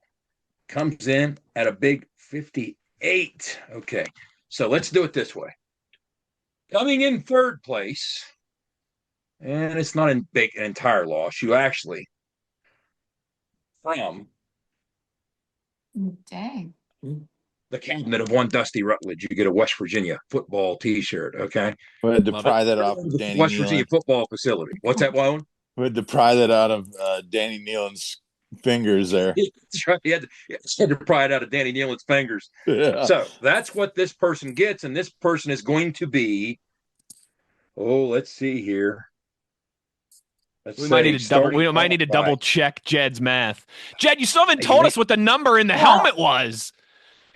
comes in at a big 58. Okay, so let's do it this way. Coming in third place, and it's not an entire loss. You actually, from Dang. the cabinet of one Dusty Rutledge, you get a West Virginia football T-shirt, okay? We had to pry that off of Danny West Nealon. Virginia football facility. What's that, Owen? We had to pry that out of Danny Nealon's fingers there. That's right. He had to pry it out of Danny Nealon's fingers. Yeah. So that's what this person gets, and this person is going to be, let's see here. We might need to double check Jed's math. Jed, you still haven't told us what the number in the helmet was.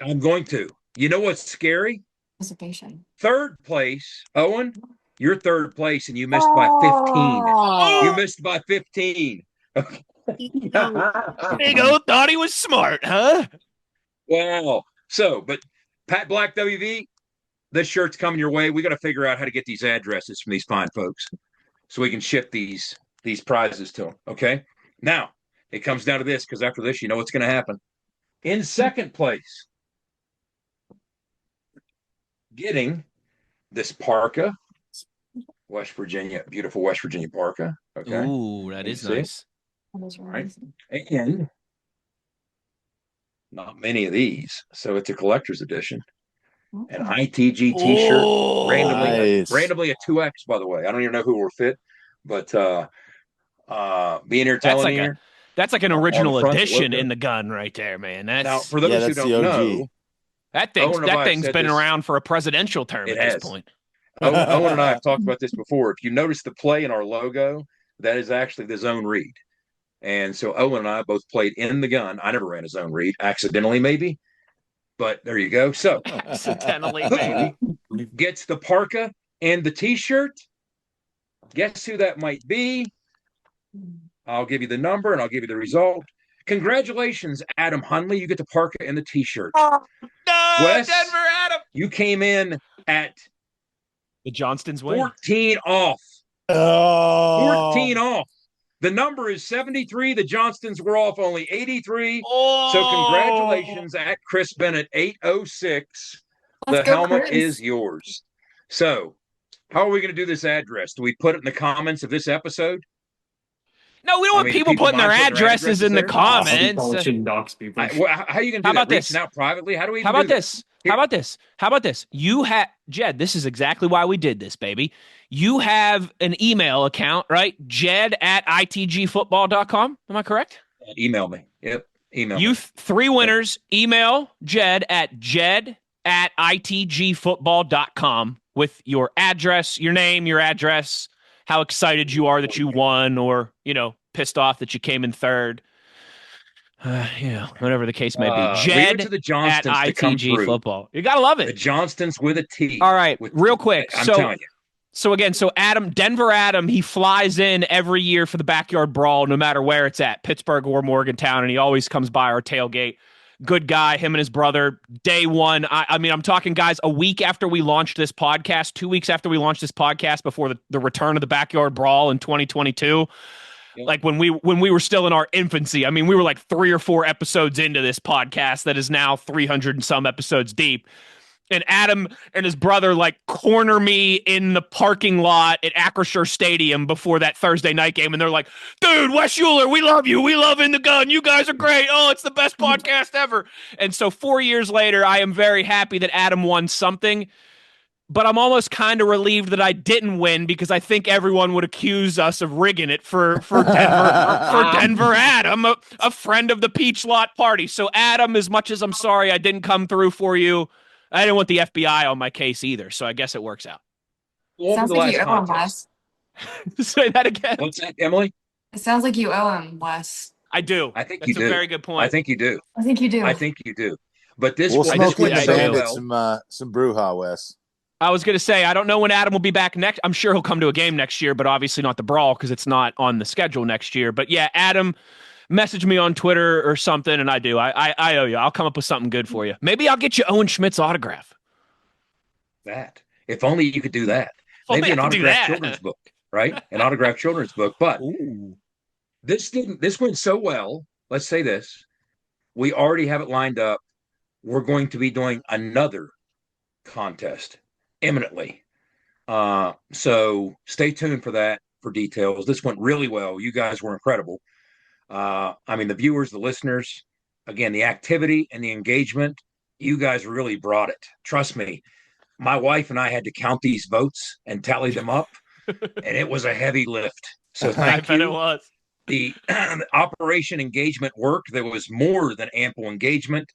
I'm going to. You know what's scary? Participation. Third place, Owen, you're third place, and you missed by 15. You missed by 15. Big O thought he was smart, huh? Wow. So, but Pat Black WV, this shirt's coming your way. We got to figure out how to get these addresses from these fine folks so we can ship these prizes to them. Okay. Now it comes down to this, because after this, you know what's going to happen. In second place, getting this parka, West Virginia, beautiful West Virginia parka. Okay. Ooh, that is nice. All right. And not many of these, so it's a collector's edition. An ITG T-shirt, randomly a 2X, by the way. I don't even know who will fit, but being here telling you, that's like an original edition in the gun right there, man. Now, for those who don't know, that thing's been around for a presidential term at this point. Owen and I have talked about this before. If you notice the play in our logo, that is actually the zone read. And so Owen and I both played in the gun. I never ran a zone read, accidentally maybe, but there you go. So accidentally maybe gets the parka and the T-shirt. Guess who that might be? I'll give you the number and I'll give you the result. Congratulations, Adam Hunley. You get the parka and the T-shirt. No, Wes, Denver Adam. You came in at the Johnstons win. 14 off. 14 off. The number is 73. The Johnstons were off only 83. So congratulations at Chris Bennett, 806. The helmet is yours. So how are we going to do this address? Do we put it in the comments of this episode? No, we don't want people putting their addresses in the comments. How are you going to do that? Reaching out privately? How do we? How about this? How about this? You have Jed. This is exactly why we did this, baby. You have an email account, right? Jed@itgfootball.com. Am I correct? Email me. Yep. Email. You 3 winners. Email Jed at itgfootball.com with your address, your name, your address, how excited you are that you won, or pissed off that you came in third. Whatever the case may be. Jed to the Johnstons at ITG Football. You gotta love it. The Johnstons with a T. All right, real quick. I'm telling you. So Denver Adam, he flies in every year for the backyard brawl, no matter where it's at, Pittsburgh or Morgantown, and he always comes by our tailgate. Good guy, him and his brother. Day one. I mean, I'm talking, guys, a week after we launched this podcast, 2 weeks after we launched this podcast, before the return of the Backyard Brawl in 2022. Like when we were still in our infancy. I mean, we were like 3 or 4 episodes into this podcast that is now 300 and some episodes deep. And Adam and his brother like corner me in the parking lot at Acrisure Stadium before that Thursday night game. And they're like, dude, Wes Uhler, we love you. We love In the Gun. You guys are great. Oh, it's the best podcast ever. And so 4 years later, I am very happy that Adam won something. But I'm almost kind of relieved that I didn't win, because I think everyone would accuse us of rigging it for Denver Adam, a friend of the Peach Lot Party. So Adam, as much as I'm sorry I didn't come through for you, I didn't want the FBI on my case either, so I guess it works out. Sounds like you owe him, Wes. Say that again. What's that, Emily? It sounds like you owe him, Wes. I do. I think That's you do. a very good point. I think you do. I think you do. I think you do. But this We'll one, smoke this in the went bandit so well. some Brewha, Wes. I was going to say, I don't know when Adam will be back next. I'm sure he'll come to a game next year, but obviously not the Brawl because it's not on the schedule next year. But yeah, Adam, message me on Twitter or something, and I do. I owe you. I'll come up with something good for you. Maybe I'll get you Owen Schmitt's autograph. That. If only you could do that. Well, Maybe an I could do autographed that. children's book, right? An autographed children's book. But this went so well. Let's say this. We already have it lined up. We're going to be doing another contest imminently. So stay tuned for that for details. This went really well. You guys were incredible. I mean, the viewers, the listeners, again, the activity and the engagement, you guys really brought it. Trust me. My wife and I had to count these votes and tally them up, and it was a heavy lift. So thank you. I bet it was. The operation engagement worked. There was more than ample engagement.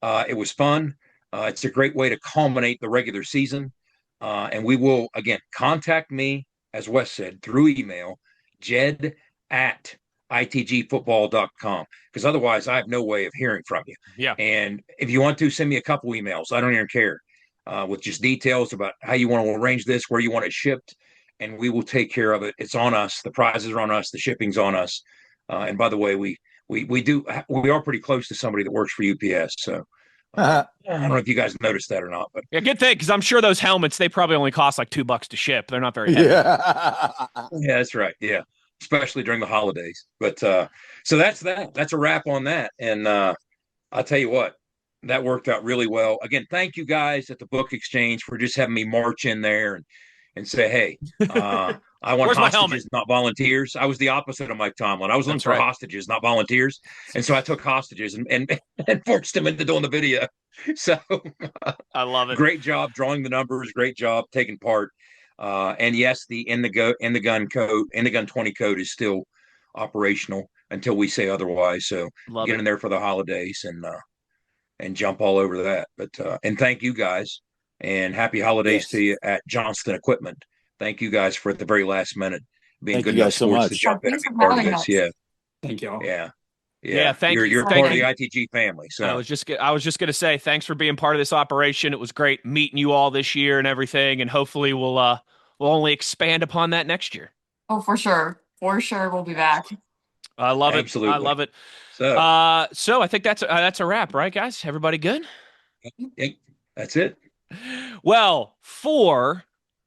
It was fun. It's a great way to culminate the regular season. And we will, again, contact me, as Wes said, through email, jed@itgfootball.com, because otherwise I have no way of hearing from you. Yeah. And if you want to, send me a couple emails. I don't even care, with just details about how you want to arrange this, where you want it shipped, and we will take care of it. It's on us. The prizes are on us. The shipping's on us. And by the way, we are pretty close to somebody that works for UPS. So I don't know if you guys noticed that or not, but yeah, good thing, because I'm sure those helmets, they probably only cost like $2 to ship. They're not very heavy. Yeah. Yeah, that's right. Yeah, especially during the holidays. But so that's that. That's a wrap on that. And I'll tell you what, that worked out really well. Again, thank you guys at the Book Exchange for just having me march in there and say, hey, I want hostages, not volunteers. I was the opposite of Mike Tomlin. I was looking for hostages, not volunteers. And so I took hostages and forced them into doing the video. So I love it. Great job drawing the numbers. Great job taking part. And yes, the In the Gun 20 code is still operational until we say otherwise. So get in there for the holidays and jump all over that. But and thank you guys, and happy holidays to you at Johnston Equipment. Thank you guys for at the very last minute being good enough sports to jump in and be part of this. Yeah. Thank you all. Yeah. Thank you. You're part of the ITG family. So I was just going to say thanks for being part of this operation. It was great meeting you all this year and everything, and hopefully we'll only expand upon that next year. Oh, for sure. For sure, we'll be back. I love it. Absolutely. I love it. So I think that's a wrap, right, guys? Everybody good? Yeah, that's it. Well, for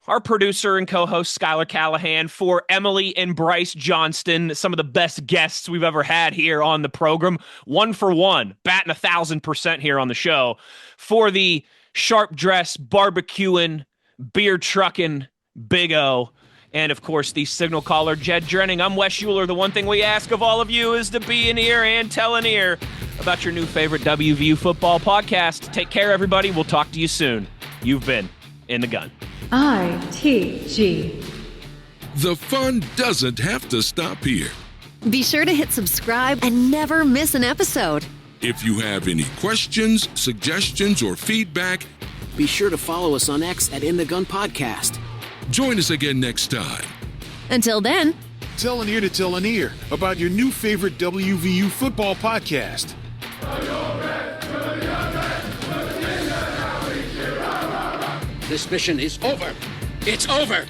our producer and co-host Schuyler Callihan, for Emily and Bryce Johnston, some of the best guests we've ever had here on the program, 1 for 1, batting 1,000% here on the show, for the sharp dress, barbecuing, beer trucking, Big O, and of course the signal caller Jed Drenning. I'm Wes Uhler. The one thing we ask of all of you is to be an ear and tell an ear about your new favorite WVU football podcast. Take care, everybody. We'll talk to you soon. You've been In the Gun. ITG. The fun doesn't have to stop here. Be sure to hit subscribe and never miss an episode. If you have any questions, suggestions, or feedback, be sure to follow us on X at In the Gun Podcast. Join us again next time. Until then, tell an ear to tell an ear about your new favorite WVU football podcast. This mission is over. It's over.